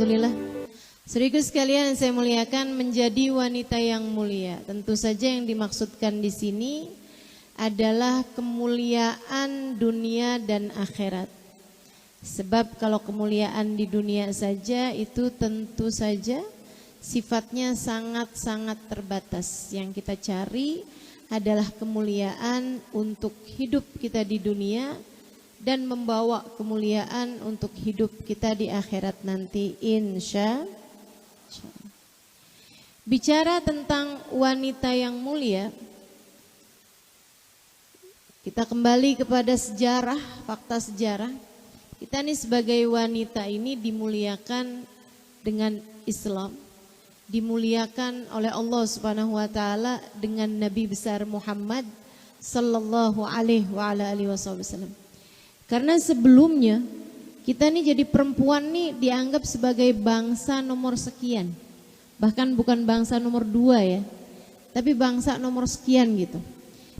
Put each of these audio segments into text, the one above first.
Alhamdulillah. Saudaraku sekalian yang saya muliakan, menjadi wanita yang mulia. Tentu saja yang dimaksudkan di sini adalah kemuliaan dunia dan akhirat. Sebab kalau kemuliaan di dunia saja itu tentu saja sifatnya sangat-sangat terbatas. Yang kita cari adalah kemuliaan untuk hidup kita di dunia dan membawa kemuliaan untuk hidup kita di akhirat nanti, insya Allah. Bicara tentang wanita yang mulia, kita kembali kepada sejarah, fakta sejarah. Kita nih sebagai wanita ini dimuliakan dengan Islam, dimuliakan oleh Allah Subhanahu wa taala dengan Nabi besar Muhammad sallallahu alaihi wasallam. Karena sebelumnya kita nih jadi perempuan nih dianggap sebagai bangsa nomor sekian. Bahkan bukan bangsa nomor 2 ya, tapi bangsa nomor sekian gitu.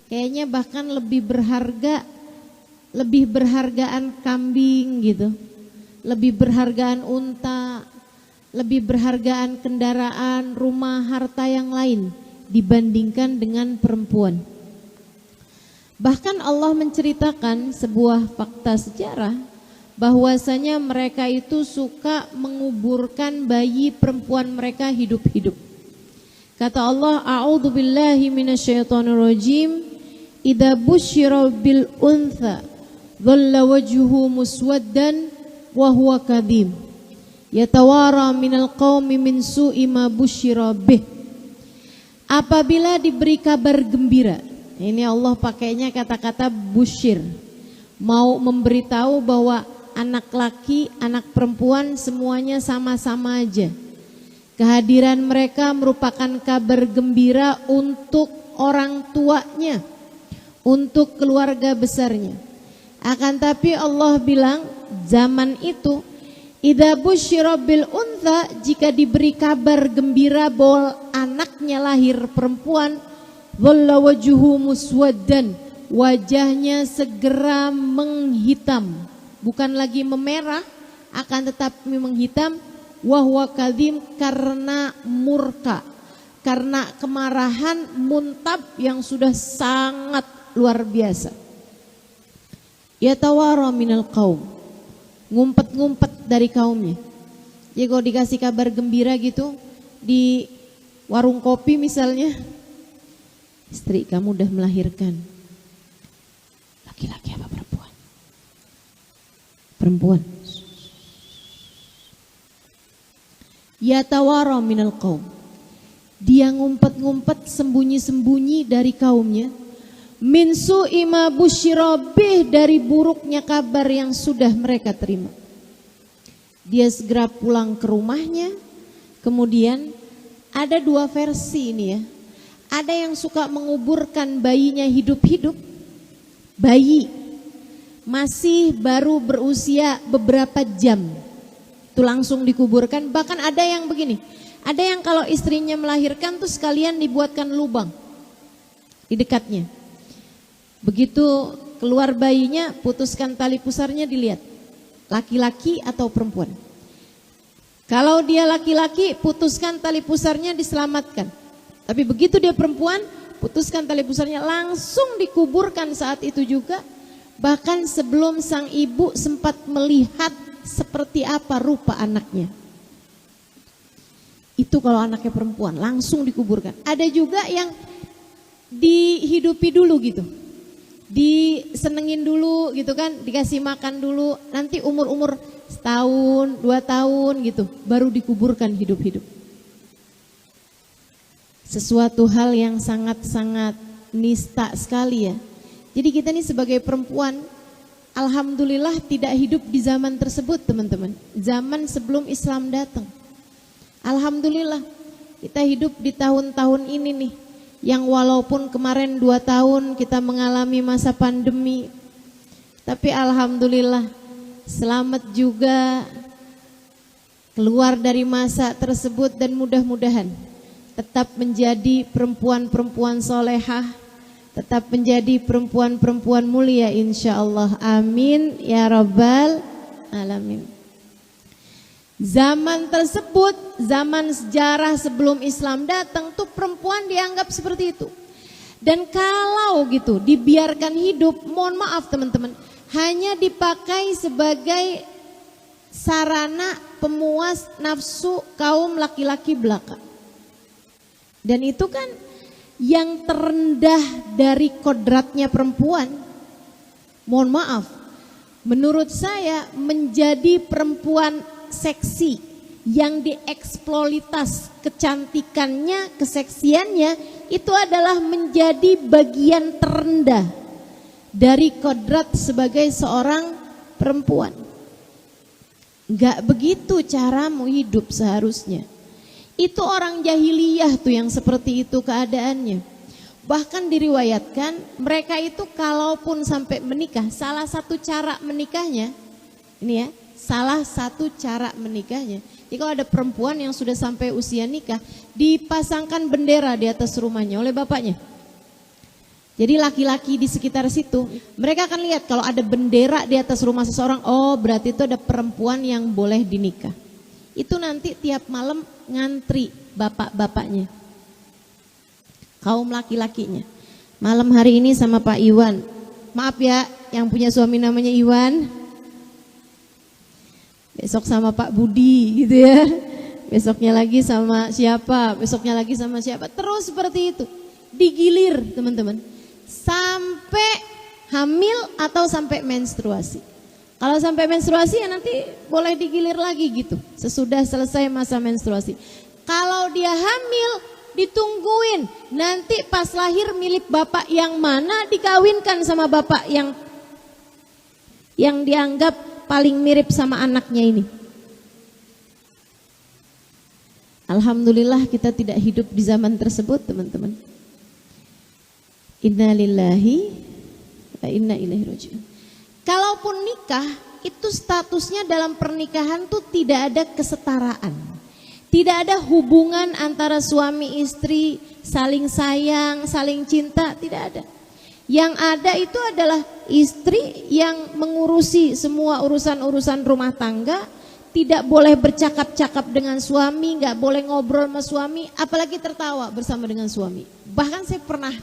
Kayaknya bahkan lebih berhargaan kambing gitu, lebih berhargaan unta, lebih berhargaan kendaraan, rumah, harta yang lain dibandingkan dengan perempuan. Bahkan Allah menceritakan sebuah fakta sejarah bahwasanya mereka itu suka menguburkan bayi perempuan mereka hidup-hidup. Kata Allah, a'udzubillahi minasyaitonirrajim, idza busyira bil untha dhalla wajhuhu muswaddan wa huwa kadhim yatawara minal qaumi min su'i ma busyira bih. Apabila diberi kabar gembira, ini Allah pakainya kata-kata busyir, mau memberitahu bahwa anak laki, anak perempuan semuanya sama-sama aja. Kehadiran mereka merupakan kabar gembira untuk orang tuanya, untuk keluarga besarnya. Akan tapi Allah bilang zaman itu idza busyira bil untha, jika diberi kabar gembira bahwa anaknya lahir perempuan, dhalla wajhuhu muswaddan, wajahnya segera menghitam. Bukan lagi memerah, akan tetapi menghitam. Wahwa kadhim, karena murka, karena kemarahan muntab yang sudah sangat luar biasa. Yatawara minal qaum, ngumpet-ngumpet dari kaumnya. Jadi kalau dikasih kabar gembira gitu di warung kopi misalnya, istri kamu udah melahirkan. Laki-laki apa perempuan? Perempuan. Yatawara minal qaum, dia ngumpet-ngumpet sembunyi-sembunyi dari kaumnya. Min su'i ma busyira bih, dari buruknya kabar yang sudah mereka terima. Dia segera pulang ke rumahnya. Kemudian ada dua versi ini ya. Ada yang suka menguburkan bayinya hidup-hidup. Bayi masih baru berusia beberapa jam itu langsung dikuburkan. Bahkan ada yang begini, ada yang kalau istrinya melahirkan tuh sekalian dibuatkan lubang di dekatnya. Begitu keluar bayinya, putuskan tali pusarnya, dilihat laki-laki atau perempuan. Kalau dia laki-laki, putuskan tali pusarnya, diselamatkan. Tapi begitu dia perempuan, putuskan tali pusarnya, langsung dikuburkan saat itu juga. Bahkan sebelum sang ibu sempat melihat seperti apa rupa anaknya. Itu kalau anaknya perempuan, langsung dikuburkan. Ada juga yang dihidupi dulu gitu, disenengin dulu gitu kan, dikasih makan dulu, nanti umur-umur setahun, 2 tahun gitu, baru dikuburkan hidup-hidup. Sesuatu hal yang sangat-sangat nista sekali ya. Jadi kita nih sebagai perempuan, alhamdulillah tidak hidup di zaman tersebut teman-teman. Zaman sebelum Islam datang. Alhamdulillah kita hidup di tahun-tahun ini nih, yang walaupun kemarin 2 tahun kita mengalami masa pandemi, tapi alhamdulillah selamat juga keluar dari masa tersebut, dan mudah-mudahan tetap menjadi perempuan-perempuan solehah, tetap menjadi perempuan-perempuan mulia insyaallah. Amin ya rabbal alamin. Zaman tersebut, zaman sejarah sebelum Islam datang tuh perempuan dianggap seperti itu. Dan kalau gitu dibiarkan hidup, mohon maaf teman-teman, hanya dipakai sebagai sarana pemuas nafsu kaum laki-laki belaka. Dan itu kan yang terendah dari kodratnya perempuan. Mohon maaf, menurut saya menjadi perempuan seksi yang dieksploitas kecantikannya, keseksiannya, itu adalah menjadi bagian terendah dari kodrat sebagai seorang perempuan. Gak begitu caramu hidup seharusnya. Itu orang jahiliyah tuh yang seperti itu keadaannya. Bahkan diriwayatkan mereka itu kalaupun sampai menikah, salah satu cara menikahnya, ini ya, salah satu cara menikahnya, jadi kalau ada perempuan yang sudah sampai usia nikah, dipasangkan bendera di atas rumahnya oleh bapaknya. Jadi laki-laki di sekitar situ, mereka akan lihat kalau ada bendera di atas rumah seseorang, oh berarti itu ada perempuan yang boleh dinikah. Itu nanti tiap malam ngantri bapak-bapaknya, kaum laki-lakinya. Malam hari ini sama Pak Iwan, maaf ya yang punya suami namanya Iwan, besok sama Pak Budi gitu ya, besoknya lagi sama siapa, besoknya lagi sama siapa, terus seperti itu, digilir teman-teman, sampai hamil atau sampai menstruasi. Kalau sampai menstruasi ya nanti boleh digilir lagi gitu, sesudah selesai masa menstruasi. Kalau dia hamil, ditungguin, nanti pas lahir milik bapak yang mana dikawinkan sama bapak yang dianggap paling mirip sama anaknya ini. Alhamdulillah kita tidak hidup di zaman tersebut teman-teman. Inna lillahi wa inna ilaihi raji'un. Kalaupun nikah, itu statusnya dalam pernikahan tuh tidak ada kesetaraan. Tidak ada hubungan antara suami istri saling sayang, saling cinta, tidak ada. Yang ada itu adalah istri yang mengurusi semua urusan-urusan rumah tangga, tidak boleh bercakap-cakap dengan suami, nggak boleh ngobrol sama suami, apalagi tertawa bersama dengan suami. Bahkan saya pernah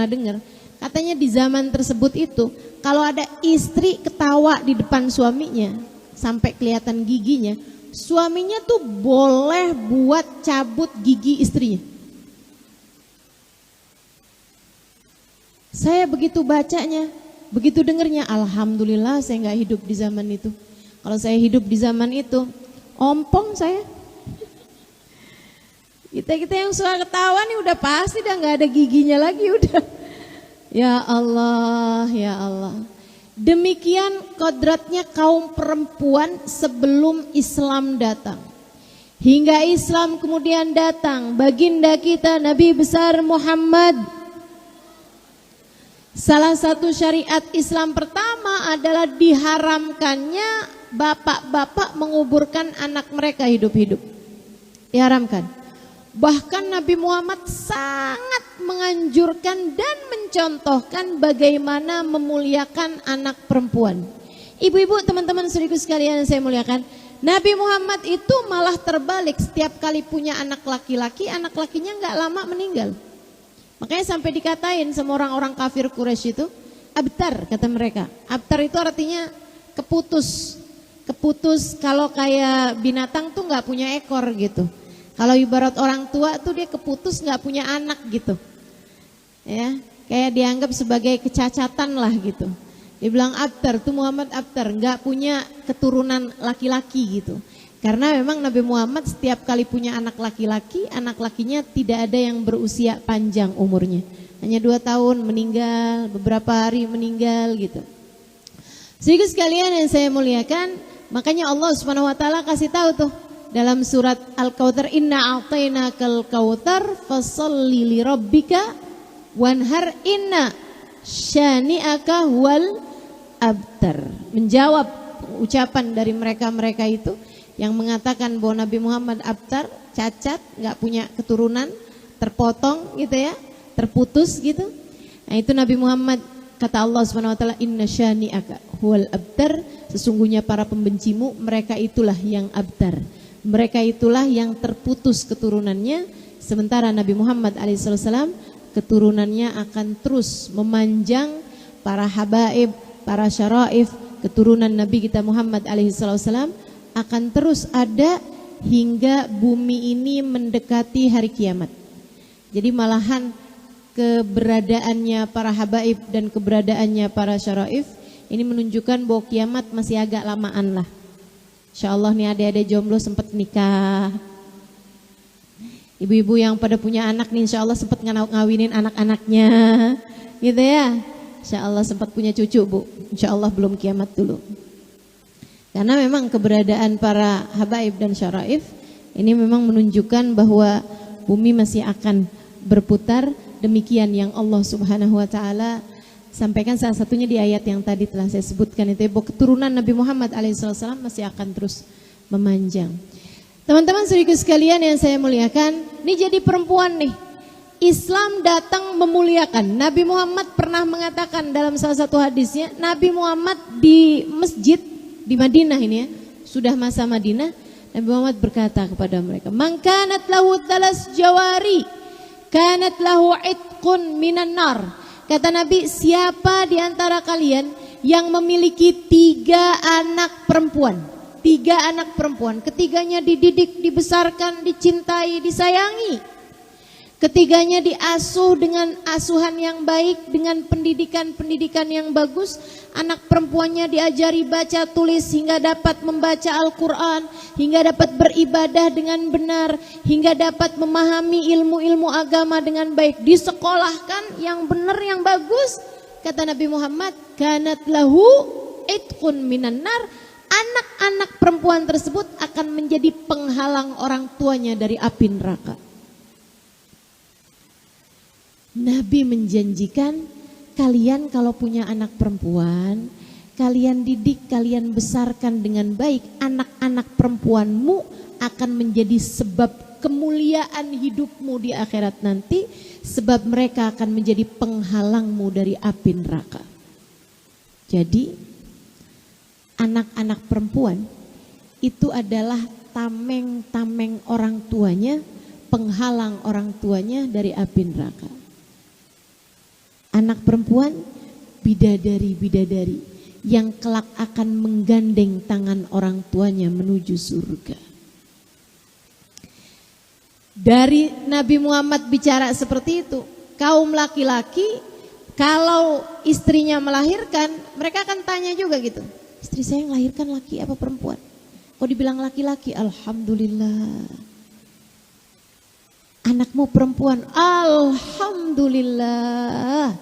dengar katanya di zaman tersebut itu kalau ada istri ketawa di depan suaminya sampai kelihatan giginya, suaminya tuh boleh buat cabut gigi istrinya. Saya begitu bacanya, begitu dengernya, alhamdulillah saya nggak hidup di zaman itu. Kalau saya hidup di zaman itu, ompong saya. Kita yang suka ketawa nih udah pasti udah nggak ada giginya lagi udah. Ya Allah, ya Allah. Demikian kodratnya kaum perempuan sebelum Islam datang. Hingga Islam kemudian datang, baginda kita Nabi besar Muhammad. Salah satu syariat Islam pertama adalah diharamkannya bapak-bapak menguburkan anak mereka hidup-hidup. Diharamkan. Bahkan Nabi Muhammad sangat menganjurkan dan mencontohkan bagaimana memuliakan anak perempuan. Ibu-ibu, teman-teman saudaraku sekalian yang saya muliakan, Nabi Muhammad itu malah terbalik, setiap kali punya anak laki-laki, anak lakinya nggak lama meninggal. Makanya sampai dikatain sama orang-orang kafir Quraisy itu abtar, kata mereka. Abtar itu artinya keputus. Keputus kalau kayak binatang tuh nggak punya ekor gitu. Kalau ibarat orang tua tuh dia keputus nggak punya anak gitu. Ya, kayak dianggap sebagai kecacatan lah gitu. Dibilang abtar tuh Muhammad abtar, nggak punya keturunan laki-laki gitu. Karena memang Nabi Muhammad setiap kali punya anak laki-laki, anak lakinya tidak ada yang berusia panjang umurnya. Hanya 2 tahun meninggal, beberapa hari meninggal gitu. Saudara sekalian yang saya muliakan, makanya Allah Subhanahu wa taala kasih tahu tuh dalam surat Al-Kautsar, inna a'tainakal kautsar fasholli lirabbika wanhar inna syani'aka wal abtar. Menjawab ucapan dari mereka-mereka itu yang mengatakan bahwa Nabi Muhammad abtar, cacat, nggak punya keturunan, terpotong gitu ya, terputus gitu. Nah itu Nabi Muhammad, kata Allah Subhanahu wa taala, inna syani'aka huwal abtar, sesungguhnya para pembencimu mereka itulah yang abtar, mereka itulah yang terputus keturunannya, sementara Nabi Muhammad alaihissalam keturunannya akan terus memanjang, para habaib, para syaraif, keturunan Nabi kita Muhammad alaihissalam akan terus ada hingga bumi ini mendekati hari kiamat. Jadi malahan keberadaannya para habaib dan keberadaannya para syaraif ini menunjukkan bahwa kiamat masih agak lamaan lah. Insyaallah nih adik-adik jomblo sempat nikah, ibu-ibu yang pada punya anak nih insyaallah sempat ngawinin anak-anaknya gitu ya. Insyaallah sempat punya cucu bu, insyaallah belum kiamat dulu. Karena memang keberadaan para habaib dan syaraif ini memang menunjukkan bahwa bumi masih akan berputar. Demikian yang Allah Subhanahu wa taala sampaikan, salah satunya di ayat yang tadi telah saya sebutkan itu, bahwa keturunan Nabi Muhammad alaihissalam masih akan terus memanjang. Teman-teman saudaraku sekalian yang saya muliakan, ini jadi perempuan nih. Islam datang memuliakan. Nabi Muhammad pernah mengatakan dalam salah satu hadisnya, Nabi Muhammad di masjid di Madinah ini ya, sudah masa Madinah, Nabi Muhammad berkata kepada mereka, "Man kanat lahu thalas jawari, kanat lahu itqun minan nar." Kata Nabi, siapa di antara kalian yang memiliki 3 anak perempuan, 3 anak perempuan, ketiganya dididik, dibesarkan, dicintai, disayangi, ketiganya diasuh dengan asuhan yang baik, dengan pendidikan yang bagus. Anak perempuannya diajari baca tulis hingga dapat membaca Al-Quran, hingga dapat beribadah dengan benar, hingga dapat memahami ilmu-ilmu agama dengan baik, disekolahkan yang benar yang bagus. Kata Nabi Muhammad, kanat lahu itqun minan nar. Anak-anak perempuan tersebut akan menjadi penghalang orang tuanya dari api neraka. Nabi menjanjikan, kalian kalau punya anak perempuan, kalian didik, kalian besarkan dengan baik, anak-anak perempuanmu akan menjadi sebab kemuliaan hidupmu di akhirat nanti, sebab mereka akan menjadi penghalangmu dari api neraka. Jadi anak-anak perempuan itu adalah tameng-tameng orang tuanya, penghalang orang tuanya dari api neraka. Anak perempuan bidadari-bidadari yang kelak akan menggandeng tangan orang tuanya menuju surga. Dari Nabi Muhammad bicara seperti itu, kaum laki-laki kalau istrinya melahirkan, mereka akan tanya juga gitu, istri saya melahirkan laki apa perempuan? Kok dibilang laki-laki? Alhamdulillah. Anakmu perempuan, alhamdulillah.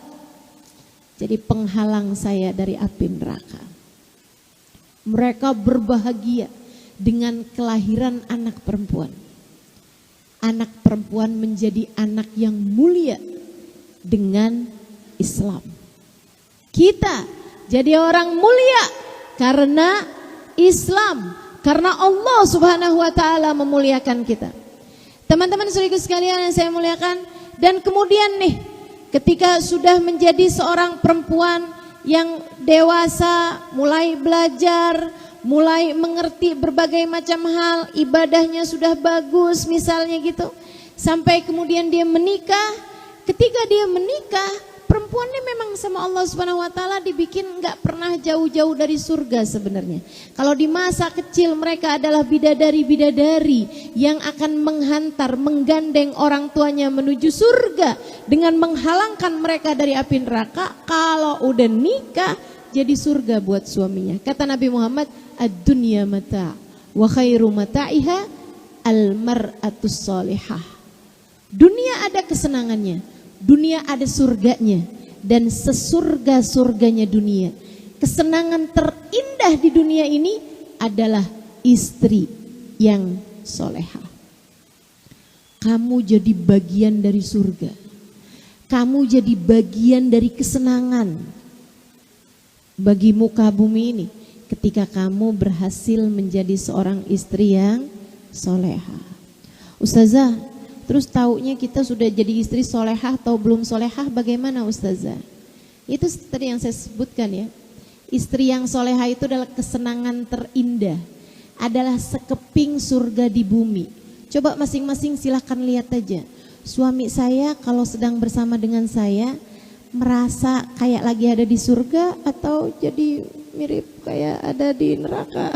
Jadi penghalang saya dari api neraka. Mereka berbahagia dengan kelahiran anak perempuan. Anak perempuan menjadi anak yang mulia dengan Islam. Kita jadi orang mulia karena Islam, karena Allah Subhanahu wa taala memuliakan kita. Teman-teman saudaraku sekalian yang saya muliakan, dan kemudian nih ketika sudah menjadi seorang perempuan yang dewasa, mulai belajar, mulai mengerti berbagai macam hal, ibadahnya sudah bagus misalnya gitu, sampai kemudian dia menikah. Ketika dia menikah, perempuannya memang sama Allah Subhanahu wa taala dibikin enggak pernah jauh-jauh dari surga sebenarnya. Kalau di masa kecil mereka adalah bidadari-bidadari yang akan menghantar, menggandeng orang tuanya menuju surga dengan menghalangkan mereka dari api neraka. Kalau udah nikah jadi surga buat suaminya. Kata Nabi Muhammad, ad-dunya mata' wa khairu mata'iha al-mar'atus salihah. Dunia ada kesenangannya, dunia ada surganya, dan sesurga-surganya dunia. Kesenangan terindah di dunia ini adalah istri yang solehah. Kamu jadi bagian dari surga. Kamu jadi bagian dari kesenangan bagi muka bumi ini ketika kamu berhasil menjadi seorang istri yang solehah. Ustazah, terus taunya kita sudah jadi istri solehah atau belum solehah bagaimana Ustazah? Itu tadi yang saya sebutkan ya. Istri yang soleha itu adalah kesenangan terindah, adalah sekeping surga di bumi. Coba masing-masing silahkan lihat aja. Suami saya kalau sedang bersama dengan saya merasa kayak lagi ada di surga atau jadi mirip kayak ada di neraka.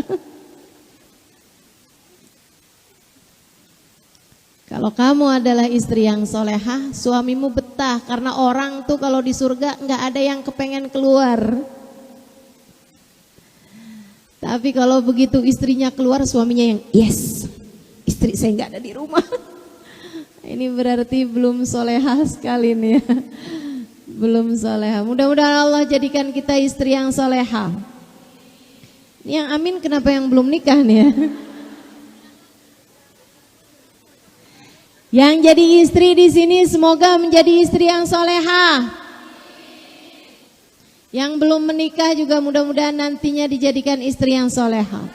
Kalau kamu adalah istri yang solehah, suamimu betah karena orang tuh kalau di surga nggak ada yang kepengen keluar. Tapi kalau begitu istrinya keluar, suaminya yang yes, istri saya nggak ada di rumah. Ini berarti belum solehah sekali nih ya. Belum solehah. Mudah-mudahan Allah jadikan kita istri yang solehah. Yang amin kenapa yang belum nikah nih ya? Yang jadi istri di sini semoga menjadi istri yang solehah. Yang belum menikah juga mudah-mudahan nantinya dijadikan istri yang solehah.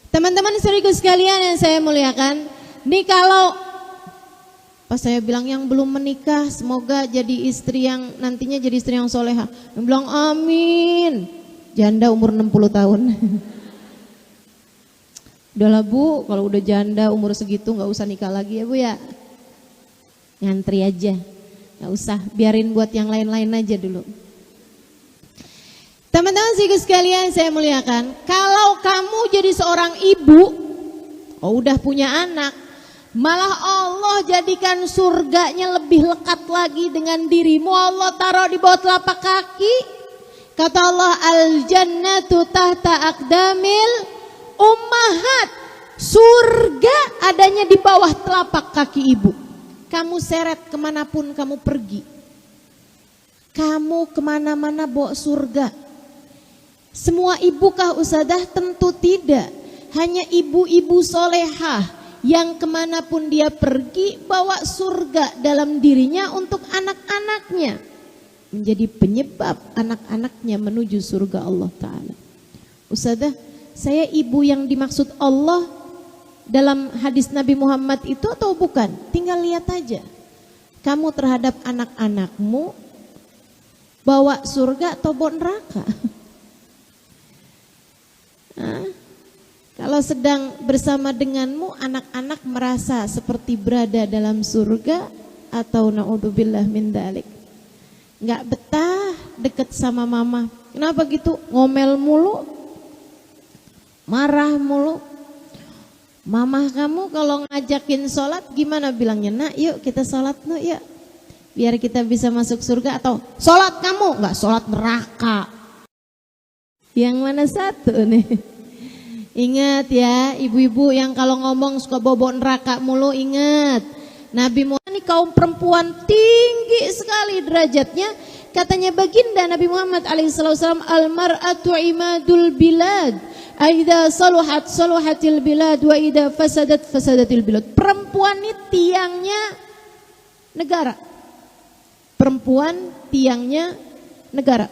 Teman-teman istriku sekalian yang saya muliakan, nih kalau pas saya bilang yang belum menikah semoga jadi istri yang nantinya jadi istri yang solehah, yang bilang amin, janda umur 60 tahun. Udahlah Bu, kalau udah janda umur segitu gak usah nikah lagi ya Bu ya. Ngantri aja, gak usah, biarin buat yang lain-lain aja dulu. Teman-teman sekalian saya muliakan, kalau kamu jadi seorang ibu, udah punya anak, malah Allah jadikan surganya lebih lekat lagi dengan dirimu. Allah taruh di bawah telapak kaki. Kata Allah, al-jannatu tahta aqdamil ummahat. Surga adanya di bawah telapak kaki ibu. Kamu seret kemanapun kamu pergi, kamu kemana-mana bawa surga. Semua ibukah Ustadzah? Tentu tidak. Hanya ibu-ibu solehah yang kemanapun dia pergi bawa surga dalam dirinya untuk anak-anaknya, menjadi penyebab anak-anaknya menuju surga Allah Ta'ala. Ustadzah, saya ibu yang dimaksud Allah dalam hadis Nabi Muhammad itu atau bukan? Tinggal lihat aja. Kamu terhadap anak-anakmu bawa surga atau bawa neraka? Kalau sedang bersama denganmu anak-anak merasa seperti berada dalam surga atau naudzubillah min dzalik. Enggak betah deket sama mama. Kenapa gitu? Ngomel mulu, marah mulu. Mama kamu kalau ngajakin sholat gimana bilangnya? Nak yuk kita sholat yuk, biar kita bisa masuk surga. Atau sholat kamu, enggak, sholat neraka. Yang mana satu nih? Ingat ya ibu-ibu yang kalau ngomong suka bobo neraka mulu, ingat Nabi Muhammad ini kaum perempuan tinggi sekali derajatnya. Katanya baginda Nabi Muhammad alaihissalam, al-mar'atu imadul bilad, aida saluhat saluhatil bilad, wa ida fasadat fasadatil bilad. Perempuan ini tiangnya negara. Perempuan tiangnya negara.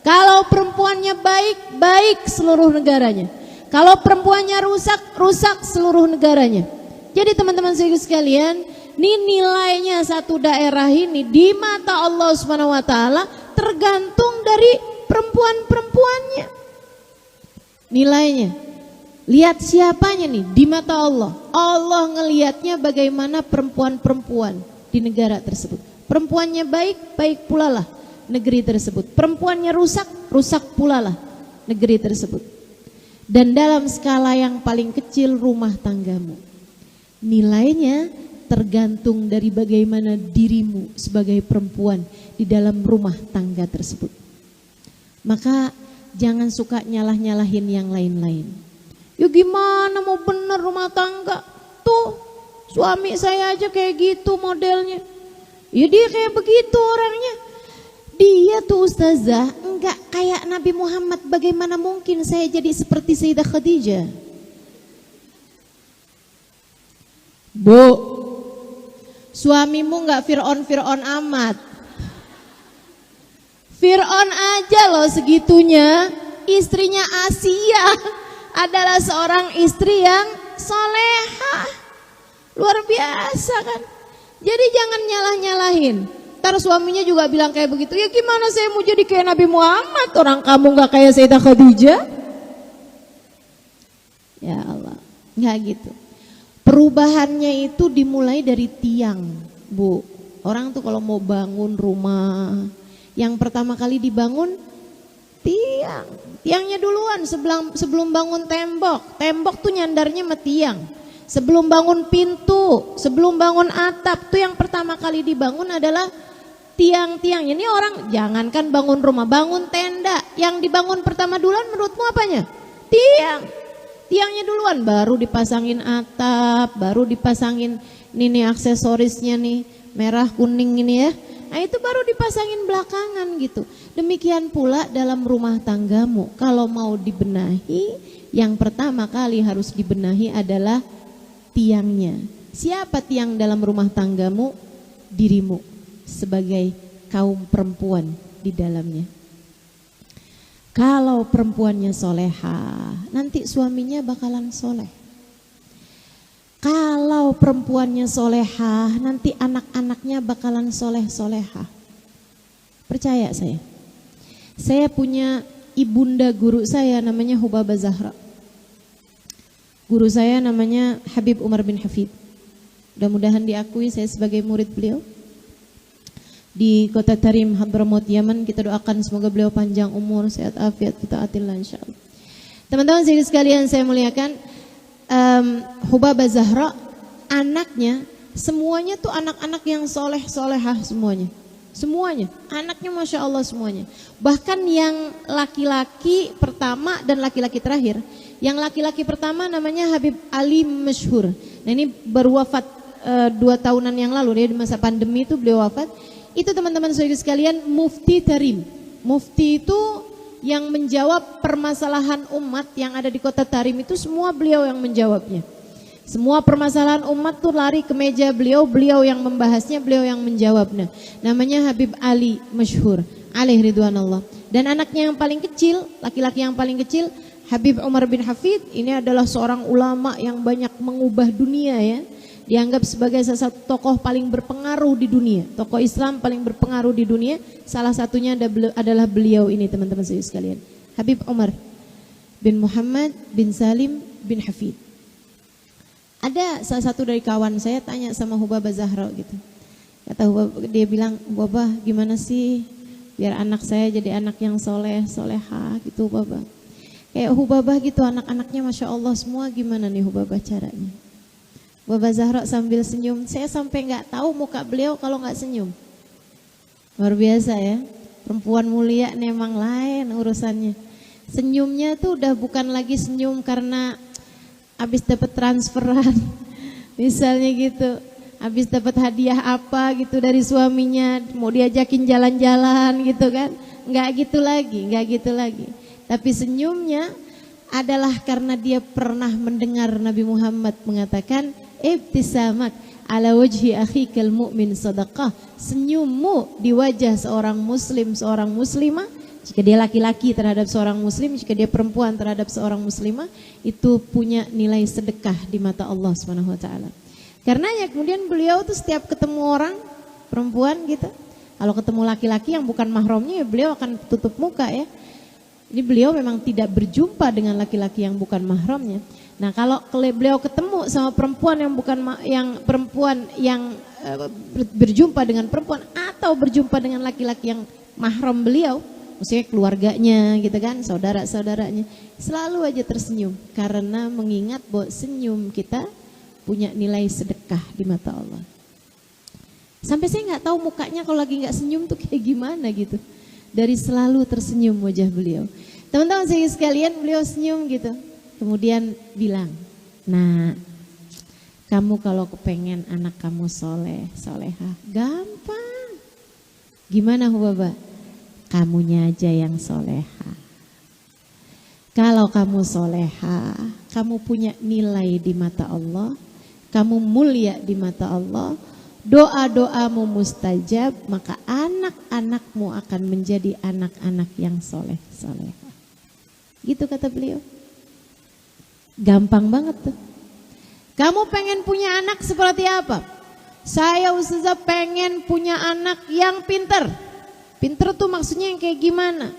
Kalau perempuannya baik, baik seluruh negaranya. Kalau perempuannya rusak, rusak seluruh negaranya. Jadi teman-teman sekalian, ini nilainya satu daerah ini di mata Allah Subhanahu wa taala tergantung dari perempuan-perempuannya. Nilainya. Lihat siapanya nih di mata Allah. Allah ngelihatnya bagaimana perempuan-perempuan di negara tersebut. Perempuannya baik, baik pula lah negeri tersebut. Perempuannya rusak, rusak pula lah negeri tersebut. Dan dalam skala yang paling kecil rumah tanggamu, nilainya tergantung dari bagaimana dirimu sebagai perempuan di dalam rumah tangga tersebut. Maka jangan suka nyalah-nyalahin yang lain-lain. Ya gimana mau bener rumah tangga? Tuh suami saya aja kayak gitu modelnya. Ya dia kayak begitu orangnya. Dia tuh ustazah enggak kayak Nabi Muhammad. Bagaimana mungkin saya jadi seperti Sayyidah Khadijah? Bu, suamimu enggak Fir'aun amat. Fir'aun aja loh segitunya. Istrinya Asia adalah seorang istri yang solehah. Luar biasa kan? Jadi jangan nyalah-nyalahin. Ntar suaminya juga bilang kayak begitu. Ya gimana saya mau jadi kayak Nabi Muhammad, orang kamu gak kayak Sayyidah Khadijah? Ya Allah, gak gitu. Perubahannya itu dimulai dari tiang, Bu. Orang tuh kalau mau bangun rumah, yang pertama kali dibangun tiang. Tiangnya duluan sebelum bangun tembok. Tembok tuh nyandarnya sama tiang. Sebelum bangun pintu, sebelum bangun atap, tuh yang pertama kali dibangun adalah tiang-tiang. Ini orang jangankan bangun rumah, bangun tenda, yang dibangun pertama duluan menurutmu apanya? Tiang. Tiangnya duluan, baru dipasangin atap, baru dipasangin nih aksesorisnya nih, merah kuning ini ya. Nah itu baru dipasangin belakangan gitu. Demikian pula dalam rumah tanggamu, kalau mau dibenahi, yang pertama kali harus dibenahi adalah tiangnya. Siapa tiang dalam rumah tanggamu? Dirimu sebagai kaum perempuan di dalamnya. Kalau perempuannya soleha, nanti suaminya bakalan soleh. Kalau perempuannya soleha, nanti anak-anaknya bakalan soleh-soleha. Percaya saya. Saya punya ibunda guru saya namanya Hubabah Zahra. Guru saya namanya Habib Umar bin Hafid. Mudah-mudahan diakui saya sebagai murid beliau. Di kota Tarim, Hadramaut, Yaman. Kita doakan semoga beliau panjang umur, sehat afiat, kita atillah insyaallah. Teman-teman sekalian saya muliakan, Hubabah Zahra, anaknya semuanya tuh anak-anak yang soleh-solehah semuanya. Semuanya, anaknya Masya Allah semuanya. Bahkan yang laki-laki pertama dan laki-laki terakhir. Yang laki-laki pertama namanya Habib Ali Masyhur. Nah ini baru wafat 2 tahunan yang lalu, dia di masa pandemi itu beliau wafat. Itu teman-teman saudara sekalian Mufti Tarim. Mufti itu yang menjawab permasalahan umat yang ada di kota Tarim itu semua beliau yang menjawabnya. Semua permasalahan umat tuh lari ke meja beliau, beliau yang membahasnya, beliau yang menjawabnya. Namanya Habib Ali Masyhur, alaihi ridwanallah. Dan anaknya yang paling kecil, laki-laki yang paling kecil, Habib Umar bin Hafid, ini adalah seorang ulama yang banyak mengubah dunia ya. Dianggap sebagai salah satu tokoh paling berpengaruh di dunia, tokoh Islam paling berpengaruh di dunia. Salah satunya adalah beliau ini teman-teman sekalian, Habib Umar bin Muhammad bin Salim bin Hafid. Ada salah satu dari kawan saya tanya sama Hubabah Zahra gitu. Kata Hubabah, dia bilang, Hubabah gimana sih biar anak saya jadi anak yang soleh, soleha gitu Hubabah. Kayak Hubabah gitu anak-anaknya Masya Allah semua, gimana nih Hubabah caranya? Hubabah Zahra sambil senyum, saya sampai nggak tahu muka beliau kalau nggak senyum. Luar biasa ya, perempuan mulia memang lain urusannya. Senyumnya tuh udah bukan lagi senyum karena habis dapat transferan, misalnya gitu, habis dapat hadiah apa gitu dari suaminya, mau diajakin jalan-jalan gitu kan, nggak gitu lagi. Tapi senyumnya adalah karena dia pernah mendengar Nabi Muhammad mengatakan, ibtisamak ala wajhi akhikal mu'min sadaqah. Senyummu di wajah seorang muslim, seorang muslimah, jika dia laki-laki terhadap seorang muslim, jika dia perempuan terhadap seorang muslimah, itu punya nilai sedekah di mata Allah Subhanahu wa taala. Karenanya kemudian beliau tuh setiap ketemu orang perempuan gitu, kalau ketemu laki-laki yang bukan mahramnya, ya beliau akan tutup muka ya. Ini beliau memang tidak berjumpa dengan laki-laki yang bukan mahramnya. Nah, kalau beliau ketemu sama perempuan yang berjumpa dengan perempuan atau berjumpa dengan laki-laki yang mahram beliau, maksudnya keluarganya gitu kan, saudara-saudaranya, selalu aja tersenyum karena mengingat bahwa senyum kita punya nilai sedekah di mata Allah. Sampai saya nggak tahu mukanya kalau lagi nggak senyum tuh kayak gimana gitu. Dari selalu tersenyum wajah beliau. Teman-teman saya sekalian, beliau senyum gitu. Kemudian bilang, nah kamu kalau kepengen anak kamu soleh, solehah, gampang. Gimana Hubabah? Kamunya aja yang soleha. Kalau kamu soleha, kamu punya nilai di mata Allah, kamu mulia di mata Allah, doa-doamu mustajab, maka anak-anakmu akan menjadi anak-anak yang soleh, soleha. Gitu kata beliau. Gampang banget tuh. Kamu pengen punya anak seperti apa? Saya Ustazah pengen punya anak yang pinter. Pinter tuh maksudnya yang kayak gimana?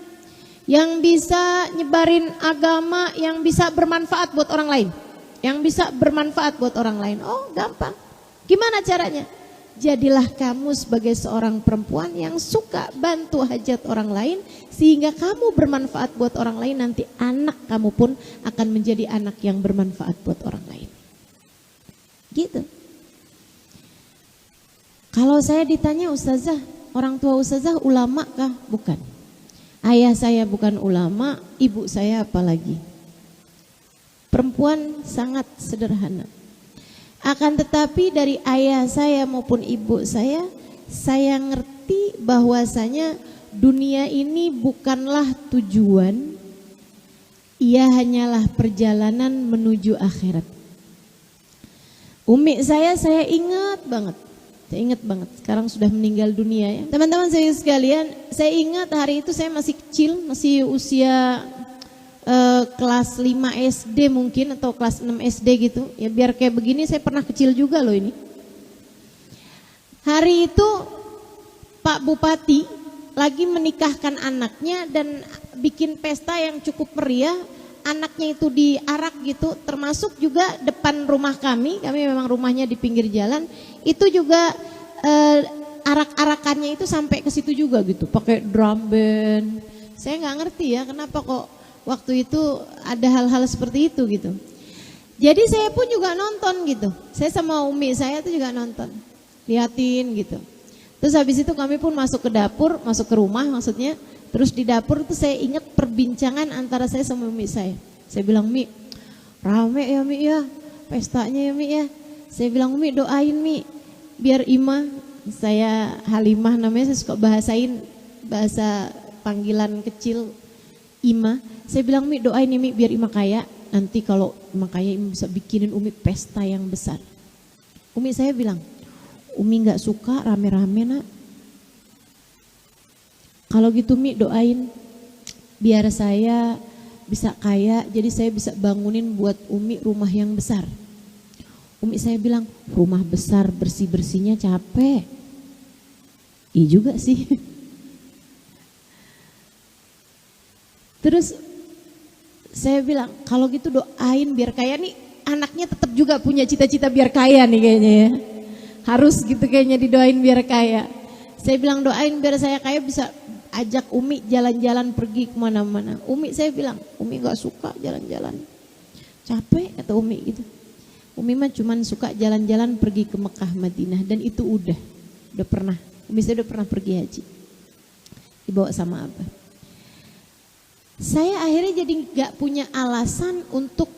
Yang bisa nyebarin agama, yang bisa bermanfaat buat orang lain. Yang bisa bermanfaat buat orang lain. Oh gampang. Gimana caranya? Jadilah kamu sebagai seorang perempuan yang suka bantu hajat orang lain, sehingga kamu bermanfaat buat orang lain, nanti anak kamu pun akan menjadi anak yang bermanfaat buat orang lain. Gitu. Kalau saya ditanya, Ustazah, orang tua Ustazah ulama kah? Bukan. Ayah saya bukan ulama, ibu saya apalagi. Perempuan sangat sederhana. Akan tetapi dari ayah saya maupun ibu saya ngerti bahwasanya dunia ini bukanlah tujuan, ia hanyalah perjalanan menuju akhirat. Umi saya ingat banget. Saya ingat banget, sekarang sudah meninggal dunia ya. Teman-teman saya sekalian, saya ingat hari itu saya masih kecil, masih usia kelas 5 SD mungkin atau kelas 6 SD gitu. Ya biar kayak begini saya pernah kecil juga loh ini. Hari itu Pak Bupati lagi menikahkan anaknya dan bikin pesta yang cukup meriah. Anaknya itu diarak gitu, termasuk juga depan rumah kami memang rumahnya di pinggir jalan. Itu juga arak-arakannya itu sampai ke situ juga gitu, pakai drum band. Saya nggak ngerti ya kenapa kok waktu itu ada hal-hal seperti itu gitu. Jadi saya pun juga nonton gitu. Saya sama umi saya tuh juga nonton, liatin gitu. Terus habis itu kami pun masuk ke dapur, masuk ke rumah maksudnya. Terus di dapur tuh saya ingat perbincangan antara saya sama umi saya. Saya bilang, Mi, rame ya Mi ya, pestanya ya Mi ya. Saya bilang, Umi doain Mi, biar Ima, saya Halimah namanya, saya suka bahasain bahasa panggilan kecil Ima. Saya bilang, Mi doain ya Mi, biar Ima kaya. Nanti kalau Ima kaya, Ima bisa bikinin Umi pesta yang besar. Umi saya bilang, Umi gak suka rame-rame nak. Kalau gitu Mi doain biar saya bisa kaya, jadi saya bisa bangunin buat Umi rumah yang besar. Umi saya bilang, rumah besar bersih-bersihnya capek. Iya juga sih. Terus saya bilang, kalau gitu doain biar kaya nih, anaknya tetap juga punya cita-cita biar kaya nih kayaknya ya. Harus gitu kayaknya didoain biar kaya. Saya bilang doain biar saya kaya bisa ajak Umi jalan-jalan pergi kemana-mana. Umi saya bilang, Umi gak suka jalan-jalan, capek kata Umi gitu. Umi mah cuman suka jalan-jalan pergi ke Mekah Madinah, dan itu udah pernah. Umi saya udah pernah pergi haji, dibawa sama Abah. Saya akhirnya jadi gak punya alasan untuk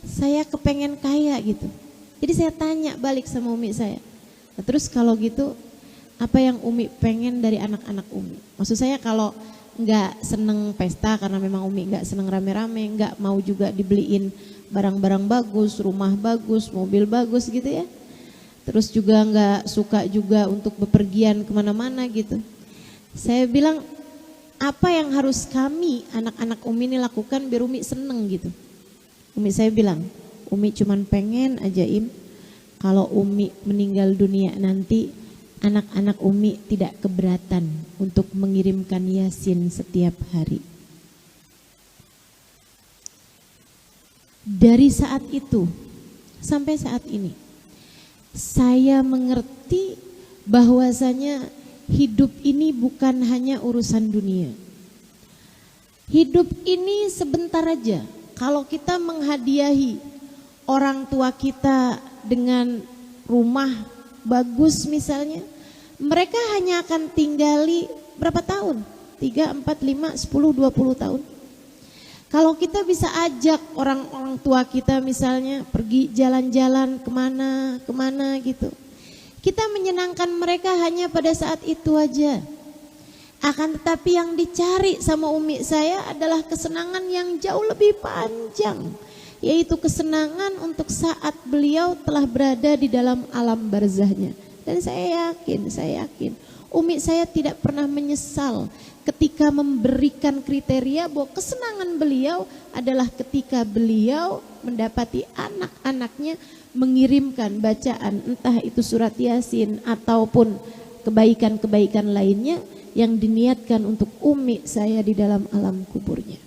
saya kepengen kaya gitu. Jadi saya tanya balik sama Umi saya, nah, terus kalau gitu apa yang Umi pengen dari anak-anak Umi? Maksud saya kalau nggak seneng pesta karena memang Umi nggak seneng rame-rame, nggak mau juga dibeliin barang-barang bagus, rumah bagus, mobil bagus gitu ya. Terus juga nggak suka juga untuk bepergian kemana-mana gitu. Saya bilang, apa yang harus kami anak-anak Umi ini lakukan biar Umi seneng gitu? Umi saya bilang, Umi cuman pengen aja kalau Umi meninggal dunia nanti, anak-anak Umi tidak keberatan untuk mengirimkan Yasin setiap hari. Dari saat itu sampai saat ini, saya mengerti bahwasanya hidup ini bukan hanya urusan dunia. Hidup ini sebentar aja. Kalau kita menghadiahi orang tua kita dengan rumah bagus misalnya, mereka hanya akan tinggali berapa tahun? 3, 4, 5, 10, 20 tahun. Kalau kita bisa ajak orang-orang tua kita misalnya pergi jalan-jalan kemana gitu, kita menyenangkan mereka hanya pada saat itu aja. Akan tetapi yang dicari sama Umi saya adalah kesenangan yang jauh lebih panjang, yaitu kesenangan untuk saat beliau telah berada di dalam alam barzahnya. Dan saya yakin Umi saya tidak pernah menyesal ketika memberikan kriteria bahwa kesenangan beliau adalah ketika beliau mendapati anak-anaknya mengirimkan bacaan, entah itu surat Yasin ataupun kebaikan-kebaikan lainnya yang diniatkan untuk umi saya di dalam alam kuburnya.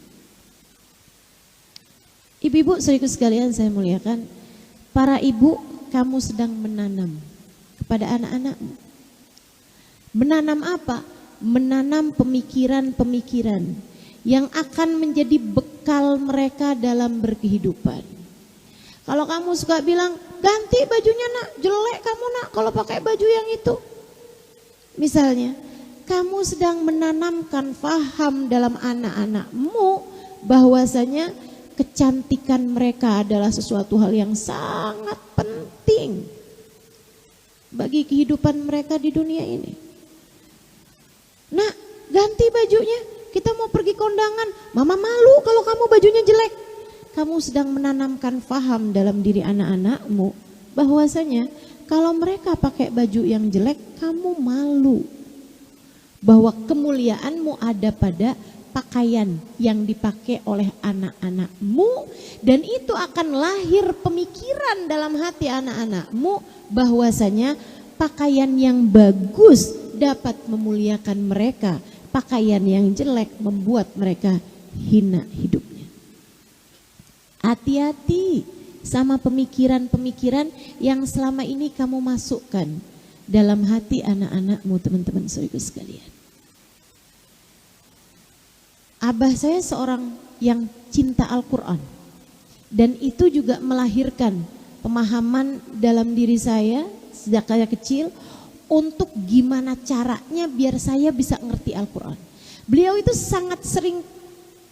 Ibu-ibu saudaraku sekalian saya muliakan, para ibu, kamu sedang menanam kepada anak-anakmu. Menanam apa? Menanam pemikiran-pemikiran yang akan menjadi bekal mereka dalam berkehidupan. Kalau kamu suka bilang, ganti bajunya nak, jelek kamu nak kalau pakai baju yang itu. Misalnya, kamu sedang menanamkan faham dalam anak-anakmu bahwasanya kecantikan mereka adalah sesuatu hal yang sangat penting bagi kehidupan mereka di dunia ini. Nah, ganti bajunya, kita mau pergi kondangan, mama malu kalau kamu bajunya jelek. Kamu sedang menanamkan faham dalam diri anak-anakmu bahwasanya kalau mereka pakai baju yang jelek, kamu malu. Bahwa kemuliaanmu ada pada pakaian yang dipakai oleh anak-anakmu, dan itu akan lahir pemikiran dalam hati anak-anakmu bahwasanya pakaian yang bagus dapat memuliakan mereka, pakaian yang jelek membuat mereka hina hidupnya. Hati-hati sama pemikiran-pemikiran yang selama ini kamu masukkan dalam hati anak-anakmu, teman-teman saudaraku sekalian. Abah saya seorang yang cinta Al-Quran, dan itu juga melahirkan pemahaman dalam diri saya sejak saya kecil untuk gimana caranya biar saya bisa ngerti Al-Quran. Beliau itu sangat sering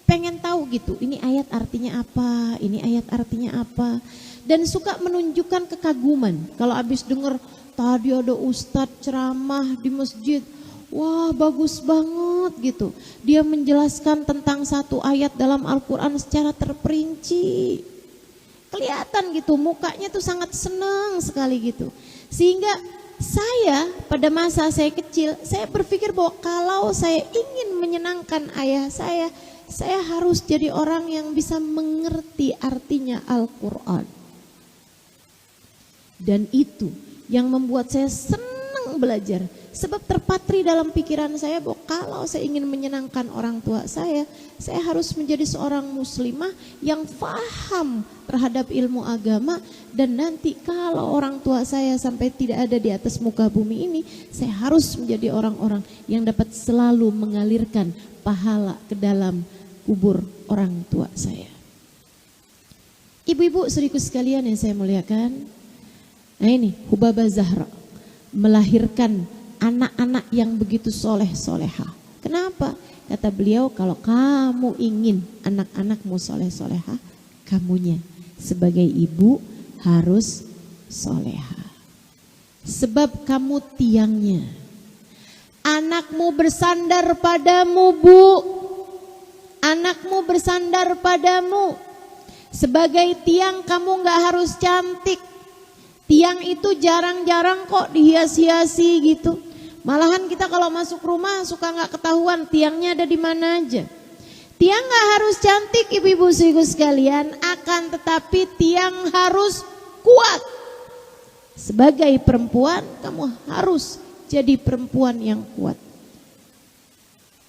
pengen tahu gitu, ini ayat artinya apa, ini ayat artinya apa, dan suka menunjukkan kekaguman. Kalau habis dengar tadi ada ustadz ceramah di masjid, wah bagus banget gitu. Dia menjelaskan tentang satu ayat dalam Al-Quran secara terperinci. Kelihatan gitu, mukanya tuh sangat senang sekali gitu. Sehingga saya pada masa saya kecil, saya berpikir bahwa kalau saya ingin menyenangkan ayah saya harus jadi orang yang bisa mengerti artinya Al-Quran. Dan itu yang membuat saya senang belajar. Sebab terpatri dalam pikiran saya bahwa kalau saya ingin menyenangkan orang tua saya harus menjadi seorang muslimah yang faham terhadap ilmu agama. Dan nanti kalau orang tua saya sampai tidak ada di atas muka bumi ini, saya harus menjadi orang-orang yang dapat selalu mengalirkan pahala ke dalam kubur orang tua saya. Ibu-ibu saudaraku sekalian yang saya muliakan, nah ini Hubabah Zahra melahirkan anak-anak yang begitu soleh-soleha. Kenapa? Kata beliau, kalau kamu ingin anak-anakmu soleh-soleha, kamunya sebagai ibu harus soleha. Sebab kamu tiangnya. Anakmu bersandar padamu, Bu. Anakmu bersandar padamu. Sebagai tiang kamu gak harus cantik. Tiang itu jarang-jarang kok dihias-hiasi gitu. Malahan kita kalau masuk rumah suka gak ketahuan tiangnya ada di mana aja. Tiang gak harus cantik ibu-ibu saudaraku sekalian, akan tetapi tiang harus kuat. Sebagai perempuan kamu harus jadi perempuan yang kuat.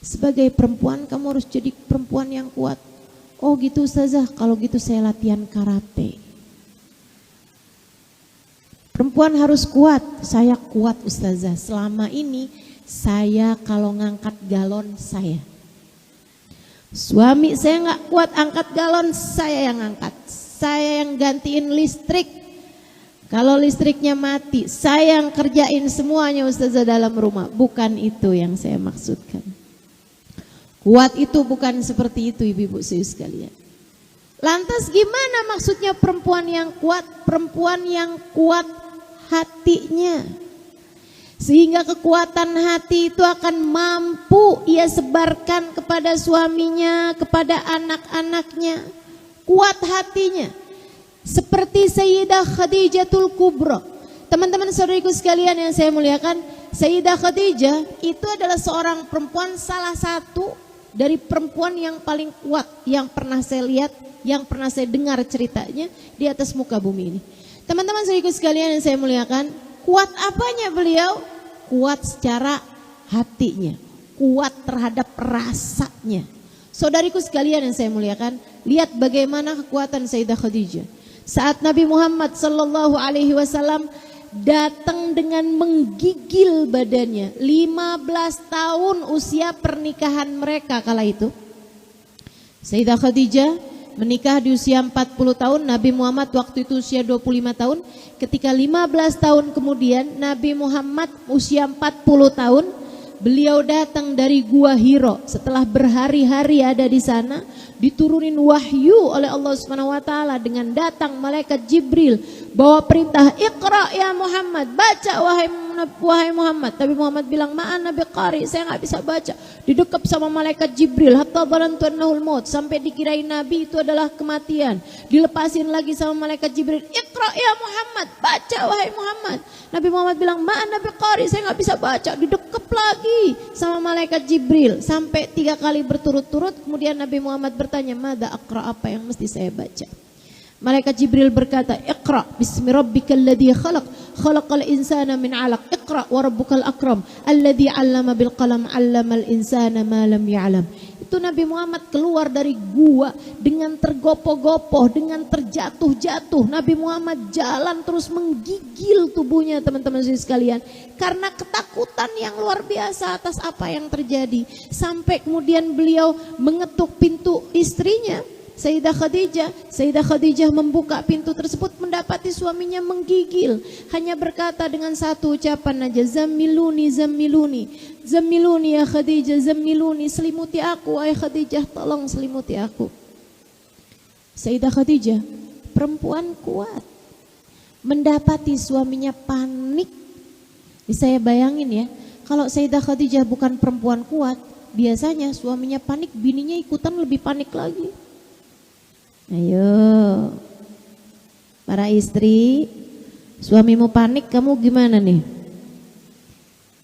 Sebagai perempuan kamu harus jadi perempuan yang kuat. Oh gitu Ustazah, kalau gitu saya latihan karate. Perempuan harus kuat. Saya kuat Ustazah. Selama ini saya kalau ngangkat galon saya. Suami saya gak kuat angkat galon, saya yang angkat. Saya yang gantiin listrik. Kalau listriknya mati, saya yang kerjain semuanya Ustazah dalam rumah. Bukan itu yang saya maksudkan. Kuat itu bukan seperti itu ibu-ibu sekalian. Lantas gimana maksudnya perempuan yang kuat? Perempuan yang kuat hatinya. Sehingga kekuatan hati itu akan mampu ia sebarkan kepada suaminya, kepada anak-anaknya. Kuat hatinya. Seperti Sayyidah Khadijatul Kubra. Teman-teman saudariku sekalian yang saya muliakan, Sayyidah Khadijah itu adalah seorang perempuan salah satu dari perempuan yang paling kuat yang pernah saya lihat, yang pernah saya dengar ceritanya di atas muka bumi ini. Teman-teman saudaraku sekalian yang saya muliakan, kuat apanya beliau? Kuat secara hatinya, kuat terhadap rasanya. Saudariku sekalian yang saya muliakan, lihat bagaimana kekuatan Sayyidah Khadijah. Saat Nabi Muhammad sallallahu alaihi wasallam datang dengan menggigil badannya, 15 tahun usia pernikahan mereka kala itu. Sayyidah Khadijah menikah di usia 40 tahun, Nabi Muhammad waktu itu usia 25 tahun. Ketika 15 tahun kemudian Nabi Muhammad usia 40 tahun, beliau datang dari Gua Hiro. Setelah berhari-hari ada di sana, diturunin wahyu oleh Allah Subhanahu wa taala dengan datang malaikat Jibril bawa perintah, Iqra ya Muhammad, baca wahai Muhammad. Tapi Muhammad bilang, ma'ana biqari, saya enggak bisa baca. Didekap sama malaikat Jibril hatta barantu annahul maut, sampai dikirain nabi itu adalah kematian. Dilepasin lagi sama malaikat Jibril, Iqra ya Muhammad, baca wahai Muhammad. Nabi Muhammad bilang, ma'ana biqari, saya enggak bisa baca. Didekap lagi sama malaikat Jibril sampai 3 kali berturut-turut. Kemudian Nabi Muhammad bertanya, mada aqra, apa yang mesti saya baca? Malaikat Jibril berkata, Iqra bismi rabbikal ladzi khalaq, khalaqal insana min 'alaq, Iqra wa rabbukal akram, alladzi 'allama bil qalam, 'allamal insana ma lam ya'lam. Itu Nabi Muhammad keluar dari gua dengan tergopoh-gopoh, dengan terjatuh-jatuh. Nabi Muhammad jalan terus menggigil tubuhnya, teman-teman sekalian, karena ketakutan yang luar biasa atas apa yang terjadi. Sampai kemudian beliau mengetuk pintu istrinya, Sayyidah Khadijah. Sayyidah Khadijah membuka pintu tersebut, mendapati suaminya menggigil. Hanya berkata dengan satu ucapan aja, Zammiluni, Zammiluni, Zammiluni ya Khadijah, Zammiluni, selimuti aku wahai Khadijah, tolong selimuti aku. Sayyidah Khadijah perempuan kuat, mendapati suaminya panik. Saya bayangin ya, kalau Sayyidah Khadijah bukan perempuan kuat, biasanya suaminya panik, bininya ikutan lebih panik lagi. Ayo para istri, suamimu panik, kamu gimana nih?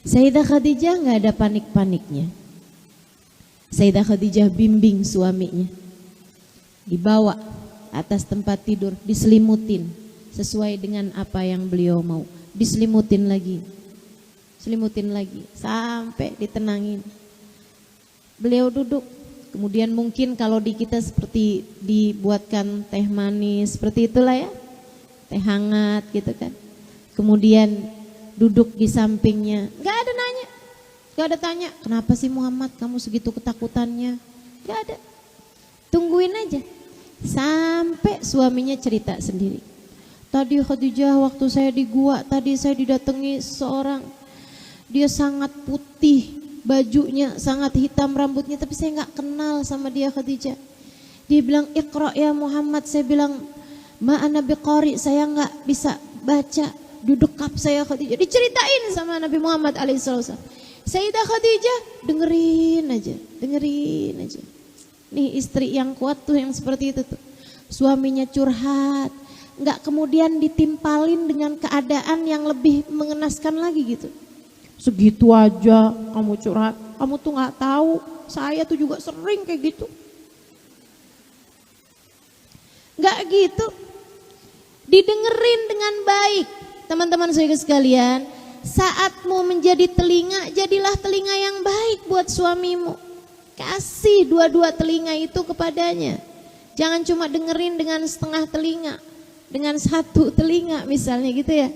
Sayyidah Khadijah gak ada panik-paniknya. Sayyidah Khadijah bimbing suaminya, dibawa atas tempat tidur, diselimutin sesuai dengan apa yang beliau mau, diselimutin lagi, selimutin lagi sampai ditenangin. Beliau duduk. Kemudian mungkin kalau di kita seperti dibuatkan teh manis, seperti itulah ya, teh hangat gitu kan. Kemudian duduk di sampingnya, gak ada nanya, gak ada tanya, kenapa sih Muhammad kamu segitu ketakutannya? Gak ada, tungguin aja. Sampai suaminya cerita sendiri. Tadi Khadijah waktu saya di gua, tadi saya didatangi seorang, dia sangat putih bajunya, sangat hitam rambutnya, tapi saya nggak kenal sama dia Khadijah. Dia bilang, Iqra ya Muhammad, saya bilang, ma ana biqari, saya nggak bisa baca. Duduk saya Khadijah, diceritain sama Nabi Muhammad alaihissalam. Sayyidah Khadijah dengerin aja, dengerin aja. Nih istri yang kuat tuh yang seperti itu tuh. Suaminya curhat, nggak kemudian ditimpalin dengan keadaan yang lebih mengenaskan lagi gitu. Segitu aja kamu curhat, kamu tuh nggak tahu, saya tuh juga sering kayak gitu. Nggak gitu, didengerin dengan baik. Teman-teman saya sekalian, saatmu menjadi telinga, jadilah telinga yang baik buat suamimu. Kasih dua-dua telinga itu kepadanya. Jangan cuma dengerin dengan setengah telinga, dengan satu telinga misalnya gitu ya.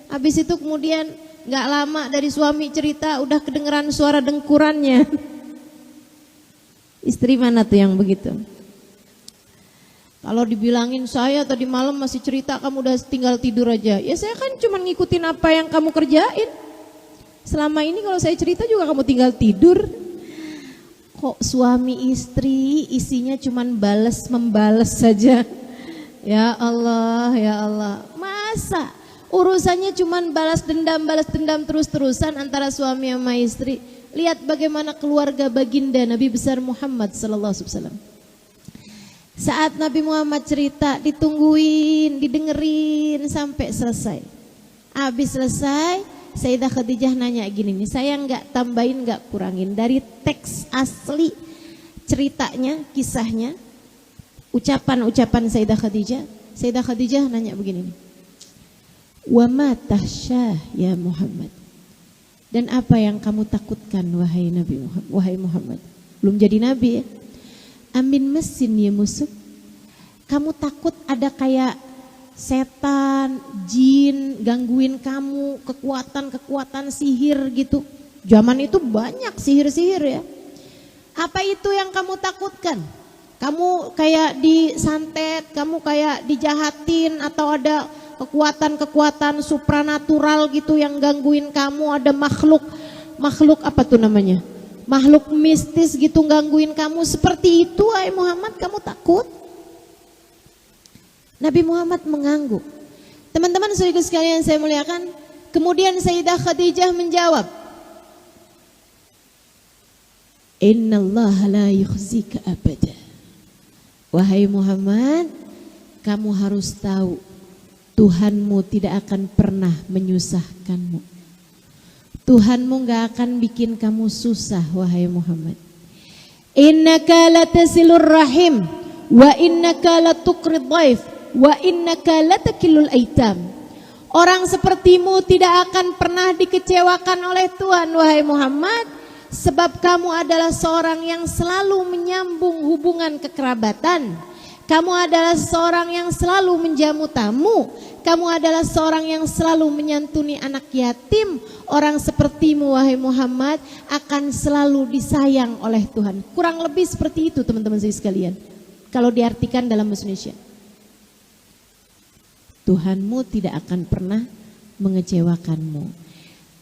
Habis itu kemudian gak lama dari suami cerita udah kedengeran suara dengkurannya. Istri mana tuh yang begitu? Kalau dibilangin saya tadi malam masih cerita kamu udah tinggal tidur aja. Ya saya kan cuma ngikutin apa yang kamu kerjain. Selama ini kalau saya cerita juga kamu tinggal tidur. Kok suami istri isinya cuma membalas saja. Ya Allah, ya Allah. Masa urusannya cuma balas dendam terus-terusan antara suami sama istri. Lihat bagaimana keluarga baginda Nabi besar Muhammad sallallahu alaihi wasallam. Saat Nabi Muhammad cerita, ditungguin, didengerin sampai selesai. Habis selesai, Sayyidah Khadijah nanya gini nih, saya nggak tambahin nggak kurangin dari teks asli ceritanya, kisahnya, ucapan-ucapan Sayyidah Khadijah. Sayyidah Khadijah nanya begini nih. Wa ma tahsyah ya Muhammad. Dan apa yang kamu takutkan wahai Nabi Muhammad, wahai Muhammad? Belum jadi nabi ya. Amin mesin ya musuh. Kamu takut ada kayak setan, jin gangguin kamu, kekuatan-kekuatan sihir gitu. Zaman itu banyak sihir-sihir ya. Apa itu yang kamu takutkan? Kamu kayak disantet, kamu kayak dijahatin, atau ada kekuatan-kekuatan supranatural gitu yang gangguin kamu, ada makhluk apa tuh namanya? Makhluk mistis gitu gangguin kamu, seperti itu wahai Muhammad, kamu takut? Nabi Muhammad mengangguk. Teman-teman saudara sekalian saya muliakan, kemudian Sayyidah Khadijah menjawab, Innallaha la yukhzika abada. Wahai Muhammad, kamu harus tahu Tuhanmu tidak akan pernah menyusahkanmu. Tuhanmu gak akan bikin kamu susah wahai Muhammad. Innaka latasilur rahim wa innaka latuqrid dhaif wa innaka latakilul aitam. Orang sepertimu tidak akan pernah dikecewakan oleh Tuhan wahai Muhammad, sebab kamu adalah seorang yang selalu menyambung hubungan kekerabatan. Kamu adalah seorang yang selalu menjamu tamu. Kamu adalah seorang yang selalu menyantuni anak yatim. Orang sepertimu wahai Muhammad akan selalu disayang oleh Tuhan. Kurang lebih seperti itu teman-teman sekalian, kalau diartikan dalam bahasa Indonesia. Tuhanmu tidak akan pernah mengecewakanmu.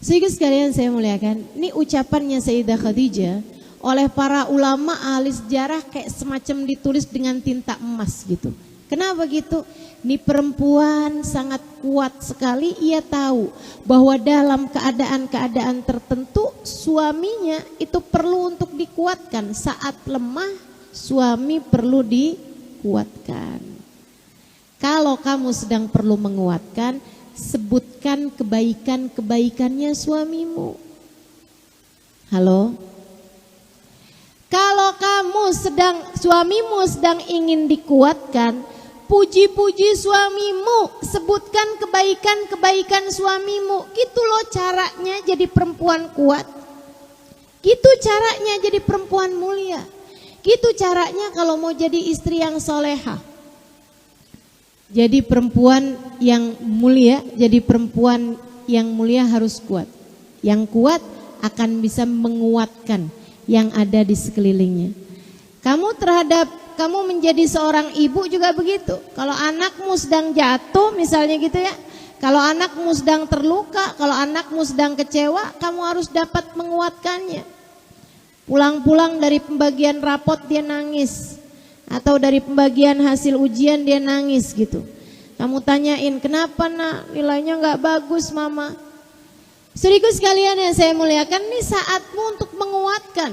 Sehingga sekalian saya muliakan, ini ucapannya Sayyidah Khadijah oleh para ulama ahli sejarah kayak semacam ditulis dengan tinta emas gitu. Kenapa gitu? Ini perempuan sangat kuat sekali. Ia tahu bahwa dalam keadaan-keadaan tertentu suaminya itu perlu untuk dikuatkan. Saat lemah suami perlu dikuatkan. Kalau kamu sedang perlu menguatkan, sebutkan kebaikan-kebaikannya suamimu. Halo? Kalau suamimu sedang ingin dikuatkan, puji-puji suamimu, sebutkan kebaikan-kebaikan suamimu. Gitu loh caranya jadi perempuan kuat. Gitu caranya jadi perempuan mulia. Gitu caranya kalau mau jadi istri yang solehah. Jadi perempuan yang mulia, jadi perempuan yang mulia harus kuat. Yang kuat akan bisa menguatkan yang ada di sekelilingnya. Kamu menjadi seorang ibu juga begitu. Kalau anakmu sedang jatuh misalnya gitu ya, kalau anakmu sedang terluka, kalau anakmu sedang kecewa, kamu harus dapat menguatkannya. Pulang-pulang dari pembagian rapot dia nangis, atau dari pembagian hasil ujian dia nangis gitu. Kamu tanyain, kenapa nak, nilainya gak bagus mama. Saudaraku sekalian yang saya muliakan, ini saatmu untuk menguatkan.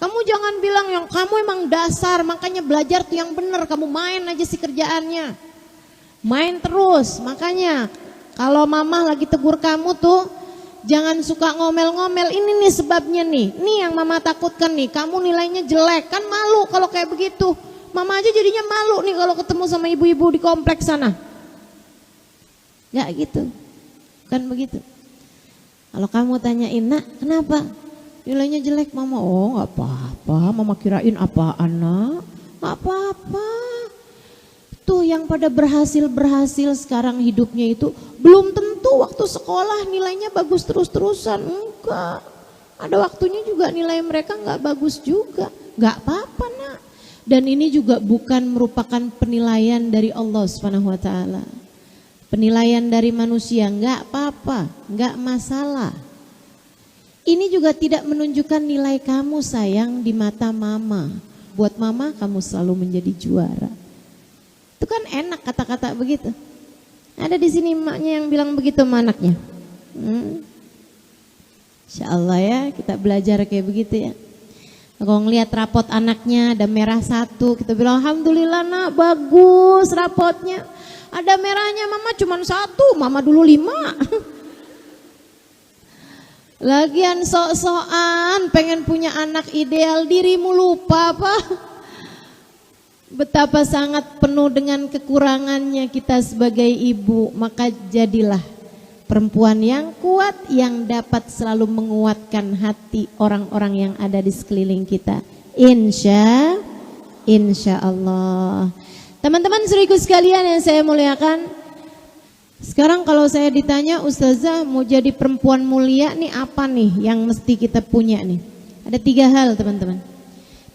Kamu jangan bilang yang kamu emang dasar, makanya belajar tuh yang benar, kamu main aja sih kerjaannya. Main terus, makanya kalau mama lagi tegur kamu tuh jangan suka ngomel-ngomel, ini nih sebabnya nih. Nih yang mama takutkan nih, kamu nilainya jelek, kan malu kalau kayak begitu. Mama aja jadinya malu nih kalau ketemu sama ibu-ibu di kompleks sana. Gak gitu, kan begitu. Kalau kamu tanyain, nak kenapa nilainya jelek mama? Oh gak apa-apa, mama kirain apaan nak? Gak apa-apa. Tuh yang pada berhasil sekarang hidupnya itu belum tentu waktu sekolah nilainya bagus terus-terusan. Enggak, ada waktunya juga nilai mereka gak bagus juga. Gak apa-apa nak. Dan ini juga bukan merupakan penilaian dari Allah SWT. Penilaian dari manusia, enggak apa-apa, enggak masalah. Ini juga tidak menunjukkan nilai kamu sayang di mata mama. Buat mama kamu selalu menjadi juara. Itu kan enak kata-kata begitu. Ada di sini emaknya yang bilang begitu sama anaknya. Insya Allah ya kita belajar kayak begitu ya. Kalau ngelihat rapot anaknya ada merah 1, kita bilang alhamdulillah nak bagus rapotnya. Ada merahnya mama cuma 1, mama dulu 5. Lagian sok-sokan pengen punya anak ideal, dirimu lupa apa? Betapa sangat penuh dengan kekurangannya kita sebagai ibu. Maka jadilah perempuan yang kuat, yang dapat selalu menguatkan hati orang-orang yang ada di sekeliling kita. Insya Allah. Teman-teman saudariku sekalian yang saya muliakan, sekarang kalau saya ditanya, Ustazah mau jadi perempuan mulia nih apa nih yang mesti kita punya nih? Ada 3 hal teman-teman.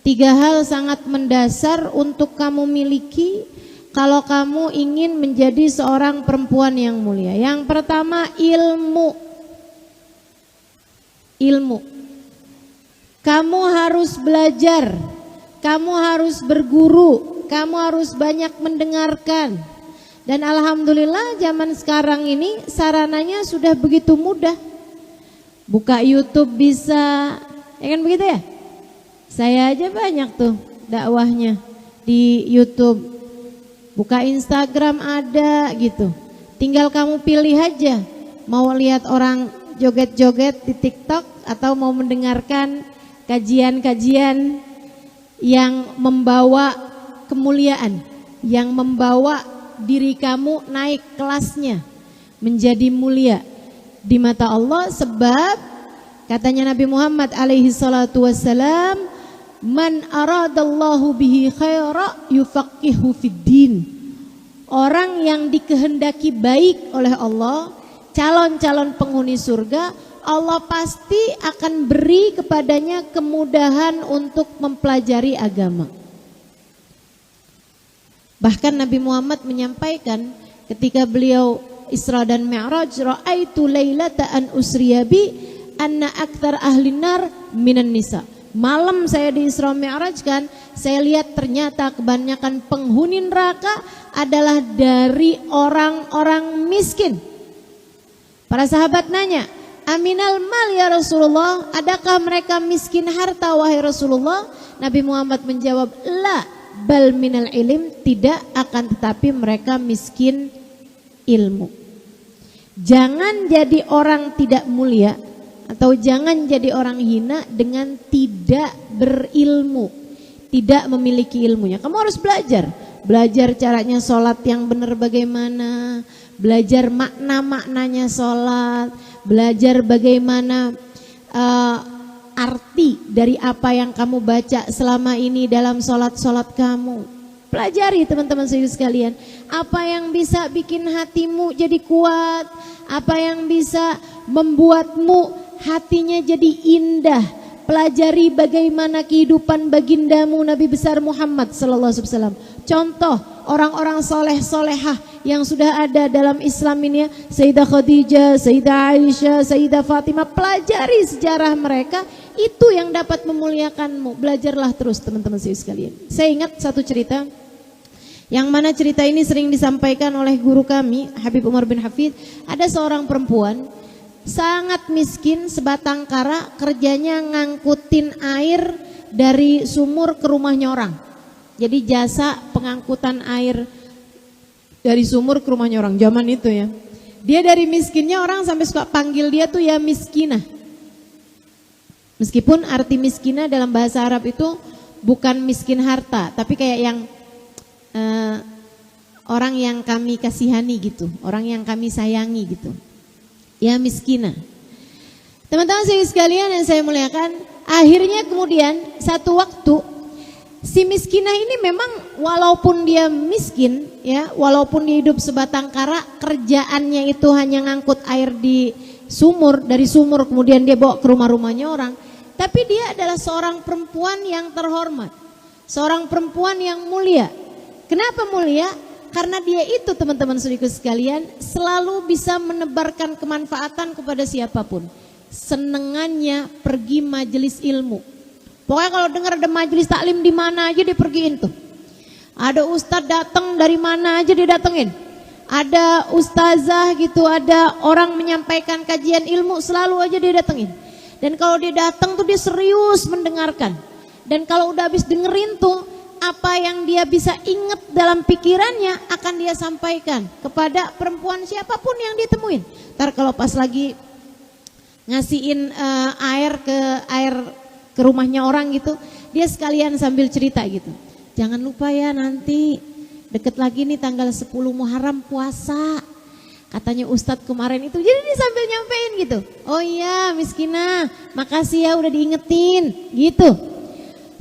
3 hal sangat mendasar untuk kamu miliki kalau kamu ingin menjadi seorang perempuan yang mulia. Yang pertama, ilmu. Ilmu. Kamu harus belajar, kamu harus berguru, kamu harus banyak mendengarkan. Dan alhamdulillah zaman sekarang ini sarananya sudah begitu mudah. Buka YouTube bisa, ya kan begitu ya? Saya aja banyak tuh dakwahnya di YouTube. Buka Instagram ada gitu. Tinggal kamu pilih aja. Mau lihat orang joget-joget di TikTok atau mau mendengarkan kajian-kajian yang membawa kemuliaan, yang membawa diri kamu naik kelasnya menjadi mulia di mata Allah. Sebab katanya Nabi Muhammad alaihi salatu wassalam, man aradallahu bihi khaira yufaqihu fiddin. Orang yang dikehendaki baik oleh Allah, calon-calon penghuni surga, Allah pasti akan beri kepadanya kemudahan untuk mempelajari agama. Bahkan Nabi Muhammad menyampaikan ketika beliau Isra dan Mi'raj, ra'aitu lailata an usriya bi anna aktsar ahlin nar minan nisa. Malam saya di Isra Mi'raj kan, saya lihat ternyata kebanyakan penghuni neraka adalah dari orang-orang miskin. Para sahabat nanya, aminal mal ya Rasulullah, adakah mereka miskin harta wahai Rasulullah? Nabi Muhammad menjawab, la bal minal ilim, tidak, akan tetapi mereka miskin ilmu. Jangan jadi orang tidak mulia atau jangan jadi orang hina dengan tidak berilmu, tidak memiliki ilmunya. Kamu harus belajar caranya sholat yang benar bagaimana, belajar makna-maknanya sholat, belajar bagaimana arti dari apa yang kamu baca selama ini dalam sholat-sholat kamu. Pelajari teman-teman sekalian, apa yang bisa bikin hatimu jadi kuat, apa yang bisa membuatmu hatinya jadi indah. Pelajari bagaimana kehidupan bagindamu Nabi besar Muhammad sallallahu alaihi wasallam. Contoh orang-orang soleh solehah yang sudah ada dalam Islam ini ya, Sayyidah Khadijah, Sayyidah Aisyah, Sayyidah Fatimah. Pelajari sejarah mereka, itu yang dapat memuliakanmu. Belajarlah terus teman-teman sekalian. Saya ingat satu cerita, yang mana cerita ini sering disampaikan oleh guru kami Habib Umar bin Hafid. Ada seorang perempuan sangat miskin, sebatang kara, kerjanya ngangkutin air dari sumur ke rumahnya orang. Jadi jasa pengangkutan air dari sumur ke rumahnya orang zaman itu ya. Dia dari miskinnya orang sampai suka panggil dia tuh ya miskinah. Meskipun arti miskinah dalam bahasa Arab itu bukan miskin harta, tapi kayak yang orang yang kami kasihani gitu, orang yang kami sayangi gitu. Ya miskinah. Teman-teman saya sekalian yang saya muliakan, akhirnya kemudian satu waktu si miskinah ini memang walaupun dia miskin ya, walaupun dia hidup sebatang kara, kerjaannya itu hanya ngangkut air di sumur, dari sumur kemudian dia bawa ke rumah-rumahnya orang, tapi dia adalah seorang perempuan yang terhormat, seorang perempuan yang mulia. Kenapa mulia? Karena dia itu teman-teman saudaraku sekalian selalu bisa menebarkan kemanfaatan kepada siapapun. Senengannya pergi majelis ilmu. Pokoknya kalau dengar ada majelis taklim di mana aja dia pergiin tuh. Ada ustadz datang dari mana aja dia datengin. Ada ustazah gitu, ada orang menyampaikan kajian ilmu, selalu aja dia datengin. Dan kalau dia datang tuh dia serius mendengarkan. Dan kalau udah habis dengerin tuh, apa yang dia bisa ingat dalam pikirannya akan dia sampaikan kepada perempuan siapapun yang dia temuin. Ntar kalau pas lagi ngasihin air ke rumahnya orang gitu, dia sekalian sambil cerita gitu. Jangan lupa ya nanti deket lagi nih tanggal 10 Muharram puasa. Katanya Ustadz kemarin itu, jadi dia sambil nyampein gitu. Oh iya Miskinah, makasih ya udah diingetin gitu.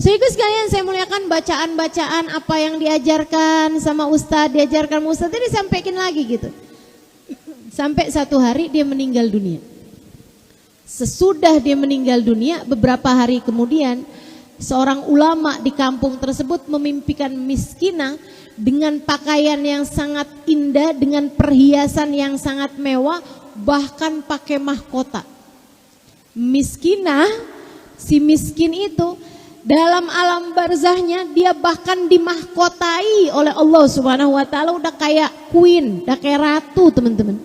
Sehingga sekalian saya muliakan bacaan-bacaan apa yang diajarkan sama Ustadz, diajarkan Ustadz itu disampaikan lagi gitu. Sampai satu hari dia meninggal dunia. Sesudah dia meninggal dunia, beberapa hari kemudian seorang ulama di kampung tersebut memimpikan Miskinah dengan pakaian yang sangat indah, dengan perhiasan yang sangat mewah, bahkan pakai mahkota. Miskinah, si miskin itu dalam alam barzahnya dia bahkan dimahkotai oleh Allah Subhanahu wa taala, udah kayak queen, udah kayak ratu, teman-teman.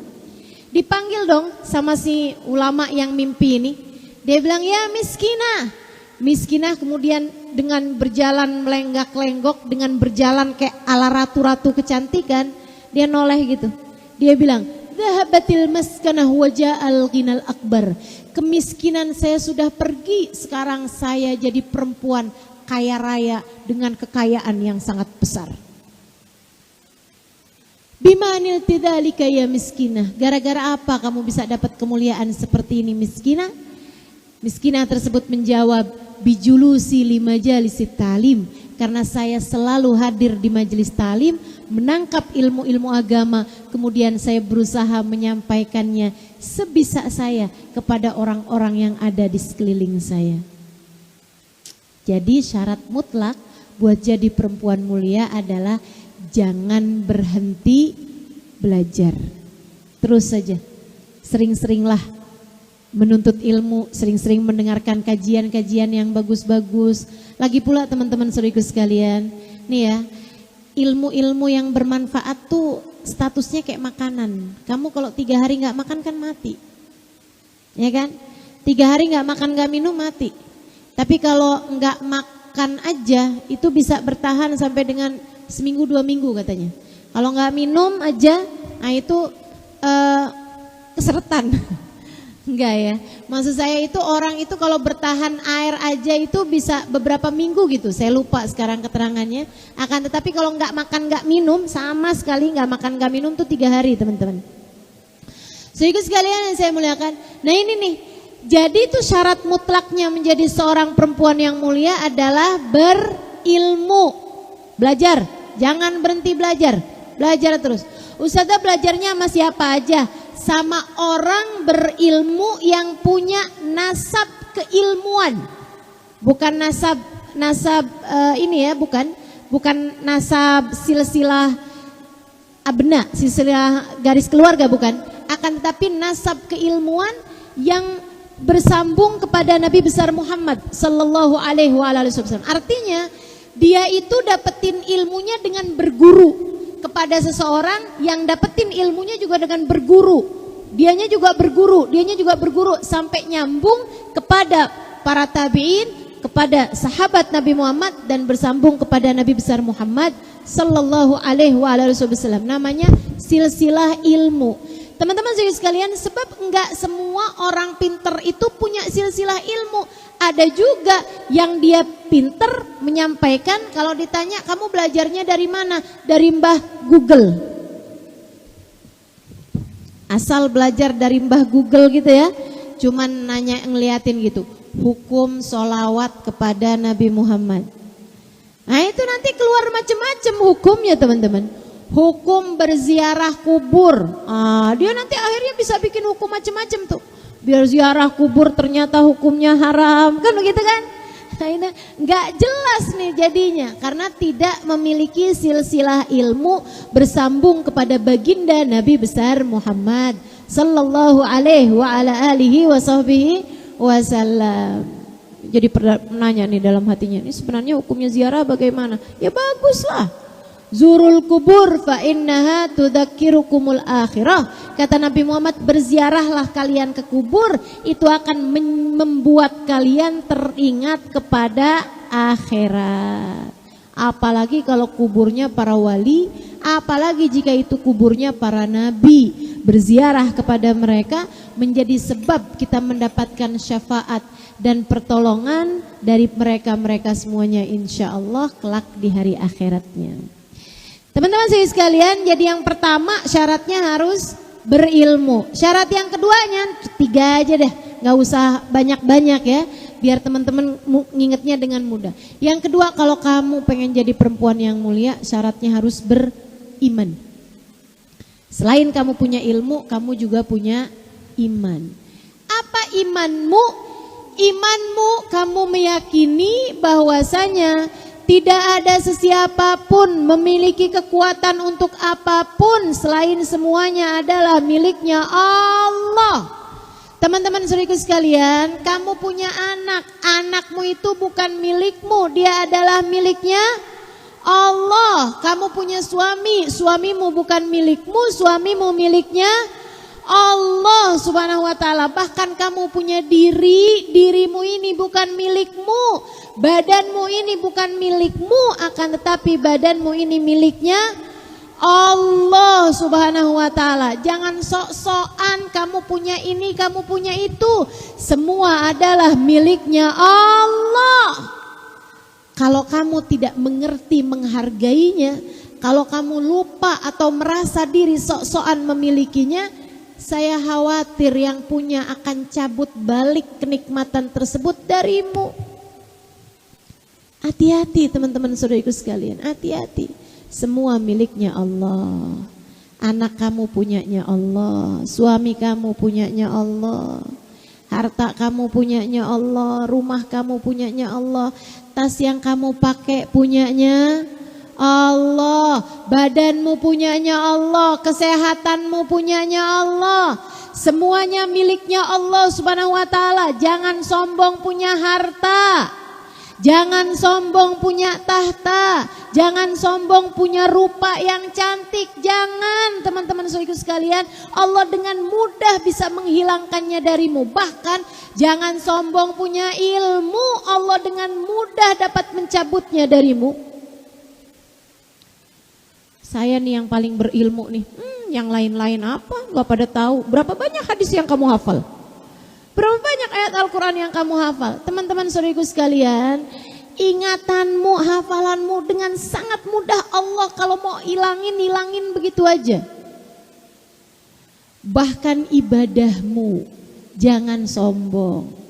Dipanggil dong sama si ulama yang mimpi ini. Dia bilang, "Ya Miskinah." Miskinah kemudian dengan berjalan melenggak-lenggok, dengan berjalan kayak ala ratu-ratu kecantikan, dia noleh gitu. Dia bilang, "Dhahabatil maskanah wa ja'al ghinal akbar." Kemiskinan saya sudah pergi, sekarang saya jadi perempuan kaya raya dengan kekayaan yang sangat besar. Bimanil tidzalika ya Miskinah? Gara-gara apa kamu bisa dapat kemuliaan seperti ini Miskinah? Miskinah tersebut menjawab, bijulusi li majalisi talim, karena saya selalu hadir di majelis talim, menangkap ilmu-ilmu agama, kemudian saya berusaha menyampaikannya sebisa saya kepada orang-orang yang ada di sekeliling saya. Jadi syarat mutlak buat jadi perempuan mulia adalah jangan berhenti belajar. Terus saja, sering-seringlah menuntut ilmu, sering-sering mendengarkan kajian-kajian yang bagus-bagus. Lagi pula teman-teman saudaraku sekalian, nih ya, ilmu-ilmu yang bermanfaat tuh statusnya kayak makanan. Kamu kalau 3 hari gak makan kan mati, ya kan? 3 hari gak makan gak minum mati. Tapi kalau gak makan aja itu bisa bertahan sampai dengan seminggu 2 minggu katanya. Kalau gak minum aja, nah itu keseretan. Enggak ya, maksud saya itu orang itu kalau bertahan air aja itu bisa beberapa minggu gitu. Saya lupa sekarang keterangannya. Akan tetapi kalau nggak makan nggak minum, sama sekali nggak makan nggak minum tuh 3 hari teman-teman. Sehingga sekalian yang saya muliakan. Nah ini nih, jadi itu syarat mutlaknya menjadi seorang perempuan yang mulia adalah berilmu, belajar. Jangan berhenti belajar, belajar terus. Ustazah belajarnya sama siapa aja? Sama orang berilmu yang punya nasab keilmuan, bukan nasab ini ya, bukan nasab silsilah abna, silsilah garis keluarga, bukan, akan tetapi nasab keilmuan yang bersambung kepada Nabi besar Muhammad sallallahu alaihi wasallam. Artinya dia itu dapetin ilmunya dengan berguru kepada seseorang, yang dapetin ilmunya juga dengan berguru. Dianya juga berguru sampai nyambung kepada para tabi'in, kepada sahabat Nabi Muhammad, dan bersambung kepada Nabi besar Muhammad sallallahu alaihi wasallam. Namanya silsilah ilmu. Teman-teman sekalian, sebab enggak semua orang pinter itu punya silsilah ilmu. Ada juga yang dia pinter menyampaikan, kalau ditanya kamu belajarnya dari mana? Dari Mbah Google. Asal belajar dari Mbah Google gitu ya, cuman nanya ngeliatin gitu, hukum sholawat kepada Nabi Muhammad. Nah itu nanti keluar macam-macam hukumnya teman-teman. Hukum berziarah kubur, dia nanti akhirnya bisa bikin hukum macam-macam tuh. Biar ziarah kubur ternyata hukumnya haram, kan begitu kan? Nah, nggak jelas nih jadinya karena tidak memiliki silsilah ilmu bersambung kepada baginda Nabi besar Muhammad sallallahu alaihi wa ala alihi wasallam. Jadi menanya nih dalam hatinya, ini sebenarnya hukumnya ziarah bagaimana? Ya baguslah. Zurul kubur fa innaha tudzakirukumul akhirah. Kata Nabi Muhammad, berziarahlah kalian ke kubur, itu akan membuat kalian teringat kepada akhirat. Apalagi kalau kuburnya para wali, apalagi jika itu kuburnya para nabi. Berziarah kepada mereka menjadi sebab kita mendapatkan syafaat dan pertolongan dari mereka-mereka semuanya insya Allah kelak di hari akhiratnya. Teman-teman sekalian, jadi yang pertama syaratnya harus berilmu. Syarat yang keduanya 3 aja deh, gak usah banyak-banyak ya, biar teman-teman ngingetnya dengan mudah. Yang kedua, kalau kamu pengen jadi perempuan yang mulia, syaratnya harus beriman. Selain kamu punya ilmu, kamu juga punya iman. Apa imanmu? Imanmu kamu meyakini bahwasanya tidak ada sesiapa pun memiliki kekuatan untuk apapun selain semuanya adalah miliknya Allah. Teman-teman saudaraku sekalian, kamu punya anak, anakmu itu bukan milikmu, dia adalah miliknya Allah. Kamu punya suami, suamimu bukan milikmu, suamimu miliknya Allah subhanahu wa ta'ala. Bahkan kamu punya diri, dirimu ini bukan milikmu, badanmu ini bukan milikmu, akan tetapi badanmu ini miliknya Allah subhanahu wa ta'ala. Jangan sok-sokan kamu punya ini, kamu punya itu. Semua adalah miliknya Allah. Kalau kamu tidak mengerti menghargainya, kalau kamu lupa atau merasa diri sok-sokan memilikinya, saya khawatir yang punya akan cabut balik kenikmatan tersebut darimu. Hati-hati teman-teman saudariku sekalian, hati-hati. Semua miliknya Allah. Anak kamu punyanya Allah, suami kamu punyanya Allah, harta kamu punyanya Allah, rumah kamu punyanya Allah, tas yang kamu pakai punyanya Allah, badanmu punyanya Allah, kesehatanmu punyanya Allah. Semuanya miliknya Allah subhanahu wa ta'ala. Jangan sombong punya harta, jangan sombong punya tahta, jangan sombong punya rupa yang cantik. Jangan teman-teman saudaraku sekalian, Allah dengan mudah bisa menghilangkannya darimu. Bahkan jangan sombong punya ilmu, Allah dengan mudah dapat mencabutnya darimu. Saya nih yang paling berilmu nih, yang lain-lain apa? Gak pada tahu. Berapa banyak hadis yang kamu hafal? Berapa banyak ayat Al-Quran yang kamu hafal? Teman-teman saudariku sekalian, ingatanmu, hafalanmu dengan sangat mudah Allah kalau mau hilangin begitu aja. Bahkan ibadahmu, jangan sombong.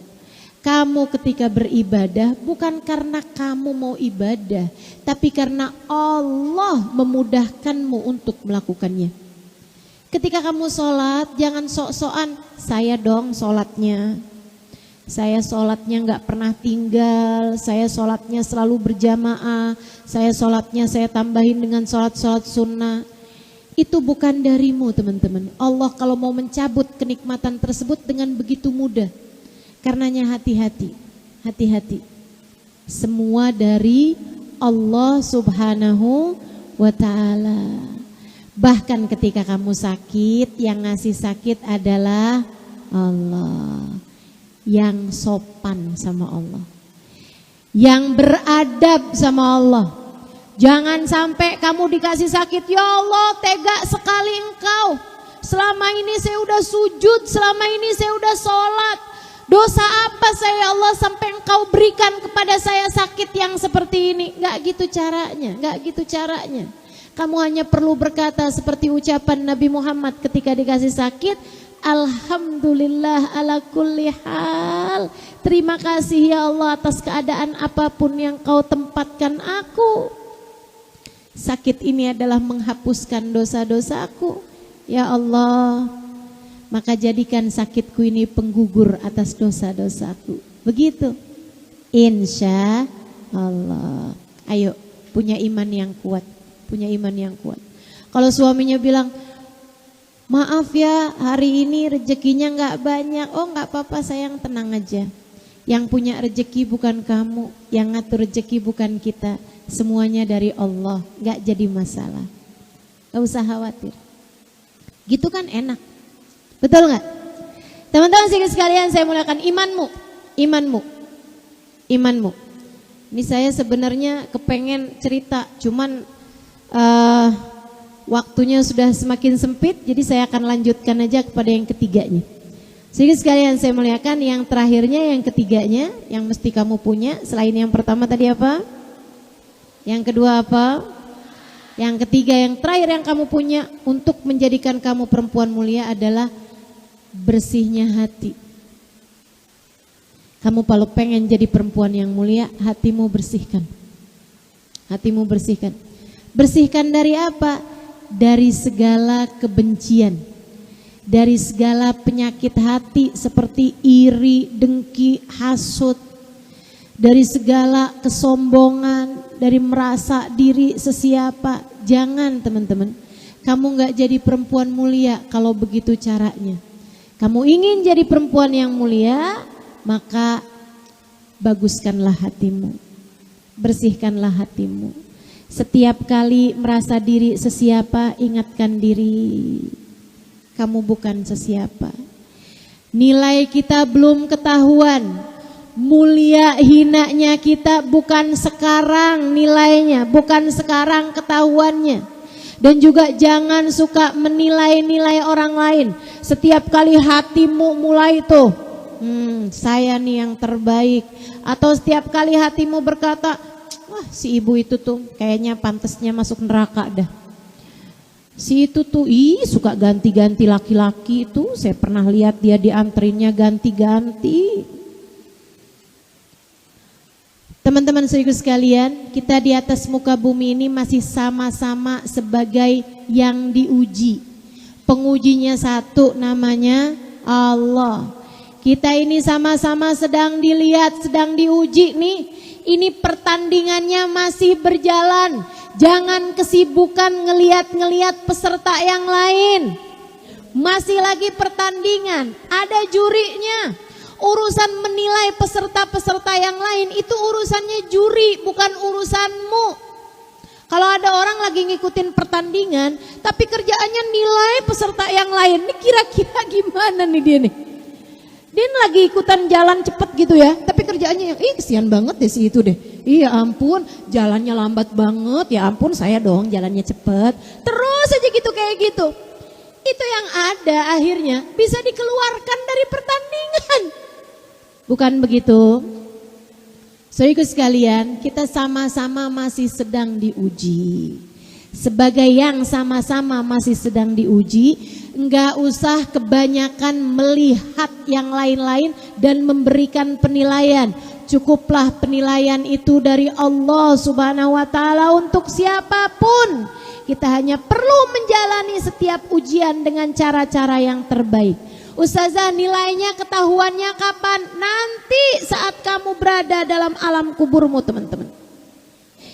Kamu ketika beribadah bukan karena kamu mau ibadah, tapi karena Allah memudahkanmu untuk melakukannya. Ketika kamu sholat, jangan sok-sokan, saya dong sholatnya, saya sholatnya gak pernah tinggal, saya sholatnya selalu berjamaah, saya sholatnya saya tambahin dengan sholat-sholat sunnah. Itu bukan darimu teman-teman. Allah kalau mau mencabut kenikmatan tersebut dengan begitu mudah. Karenanya hati-hati, hati-hati. Semua dari Allah subhanahu wa ta'ala. Bahkan ketika kamu sakit, yang ngasih sakit adalah Allah. Yang sopan sama Allah, yang beradab sama Allah. Jangan sampai kamu dikasih sakit, ya Allah tega sekali engkau. Selama ini saya udah sujud, selama ini saya udah sholat. Dosa apa saya ya Allah sampai engkau berikan kepada saya sakit yang seperti ini? Gak gitu caranya, gak gitu caranya. Kamu hanya perlu berkata seperti ucapan Nabi Muhammad ketika dikasih sakit, alhamdulillah ala kulli hal. Terima kasih ya Allah atas keadaan apapun yang kau tempatkan aku. Sakit ini adalah menghapuskan dosa-dosaku. Ya Allah, maka jadikan sakitku ini penggugur atas dosa-dosaku. Begitu. Insya Allah. Ayo, punya iman yang kuat. Punya iman yang kuat. Kalau suaminya bilang, maaf ya hari ini rezekinya gak banyak. Oh gak apa-apa sayang, tenang aja. Yang punya rezeki bukan kamu, yang ngatur rezeki bukan kita. Semuanya dari Allah, gak jadi masalah. Gak usah khawatir. Gitu kan enak. Betul gak? Teman-teman sekalian, saya muliakan imanmu. Imanmu. Imanmu. Ini saya sebenarnya kepengen cerita, cuman waktunya sudah semakin sempit, jadi saya akan lanjutkan aja kepada yang ketiganya. Jadi sekalian saya muliakan, yang terakhirnya, yang ketiganya, yang mesti kamu punya selain yang pertama tadi apa? Yang kedua apa? Yang ketiga, yang terakhir yang kamu punya untuk menjadikan kamu perempuan mulia adalah bersihnya hati. Kamu kalau pengen jadi perempuan yang mulia, hatimu bersihkan. Hatimu bersihkan. Bersihkan dari apa? Dari segala kebencian. Dari segala penyakit hati seperti iri, dengki, hasut. Dari segala kesombongan, dari merasa diri sesiapa. Jangan teman-teman, kamu gak jadi perempuan mulia kalau begitu caranya. Kamu ingin jadi perempuan yang mulia, maka baguskanlah hatimu. Bersihkanlah hatimu. Setiap kali merasa diri sesiapa, ingatkan diri, kamu bukan sesiapa. Nilai kita belum ketahuan. Mulia hinanya kita bukan sekarang nilainya, bukan sekarang ketahuannya. Dan juga jangan suka menilai-nilai orang lain. Setiap kali hatimu mulai tuh, saya nih yang terbaik. Atau setiap kali hatimu berkata, wah si ibu itu tuh kayaknya pantasnya masuk neraka dah. Si itu tuh suka ganti-ganti laki-laki itu, saya pernah lihat dia diantrinnya ganti-ganti. Teman-teman saudaraku sekalian, kita di atas muka bumi ini masih sama-sama sebagai yang diuji. Pengujinya satu, namanya Allah. Kita ini sama-sama sedang dilihat, sedang diuji nih. Ini pertandingannya masih berjalan. Jangan kesibukan ngeliat-ngeliat peserta yang lain. Masih lagi pertandingan, ada jurinya. Urusan menilai peserta-peserta yang lain itu urusannya juri, bukan urusanmu. Kalau ada orang lagi ngikutin pertandingan, tapi kerjaannya nilai peserta yang lain, ini kira-kira gimana nih dia nih? Dia lagi ikutan jalan cepet gitu ya, tapi kerjaannya yang, kesian banget deh si itu deh. Iya ampun, jalannya lambat banget, ya ampun saya dong jalannya cepet. Terus aja gitu kayak gitu. Itu yang ada akhirnya bisa dikeluarkan dari pertandingan. Bukan begitu? Saudaraku sekalian, kita sama-sama masih sedang diuji. Sebagai yang sama-sama masih sedang diuji, enggak usah kebanyakan melihat yang lain-lain dan memberikan penilaian. Cukuplah penilaian itu dari Allah Subhanahu wa taala untuk siapapun. Kita hanya perlu menjalani setiap ujian dengan cara-cara yang terbaik. Ustazah, nilainya ketahuannya kapan? Nanti saat kamu berada dalam alam kuburmu, teman-teman.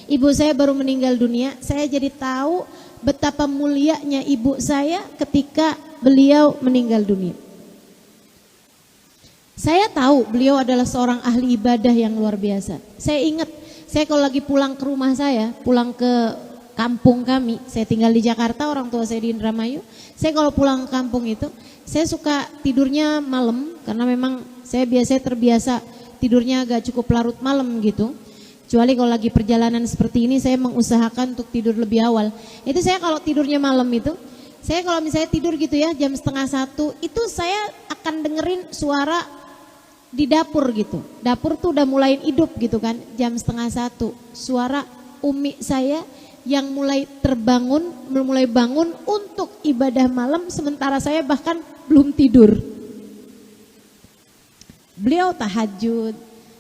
Ibu saya baru meninggal dunia, saya jadi tahu betapa mulianya ibu saya ketika beliau meninggal dunia. Saya tahu beliau adalah seorang ahli ibadah yang luar biasa. Saya ingat, saya kalau lagi pulang ke rumah saya, pulang ke kampung kami, saya tinggal di Jakarta, orang tua saya di Indramayu. Saya kalau pulang ke kampung itu, saya suka tidurnya malam, karena memang saya biasanya terbiasa tidurnya agak cukup larut malam gitu. Kecuali kalau lagi perjalanan seperti ini, saya mengusahakan untuk tidur lebih awal. Itu saya kalau tidurnya malam itu, saya kalau misalnya tidur gitu ya jam 12:30, itu saya akan dengerin suara di dapur gitu. Dapur tuh udah mulai hidup gitu kan, jam 12:30. Suara umi saya yang mulai bangun untuk ibadah malam, sementara saya bahkan belum tidur. Beliau tahajud,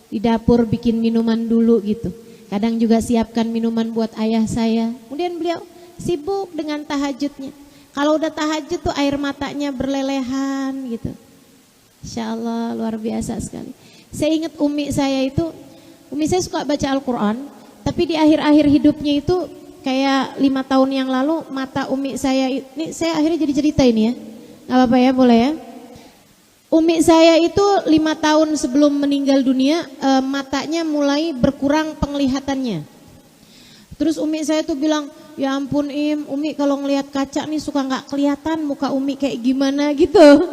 di dapur bikin minuman dulu gitu. Kadang juga siapkan minuman buat ayah saya. Kemudian beliau sibuk dengan tahajudnya. Kalau udah tahajud tuh air matanya berlelehan gitu. Insya Allah luar biasa sekali. Saya ingat umi saya suka baca Al-Quran, tapi di akhir-akhir hidupnya itu kayak 5 tahun yang lalu mata umi saya, ini saya akhirnya jadi cerita ini ya, gak apa-apa ya, boleh ya. Umi saya itu 5 tahun sebelum meninggal dunia, matanya mulai berkurang penglihatannya. Terus umi saya tuh bilang, ya ampun Im, umi kalau ngelihat kaca nih suka gak kelihatan muka umi kayak gimana gitu.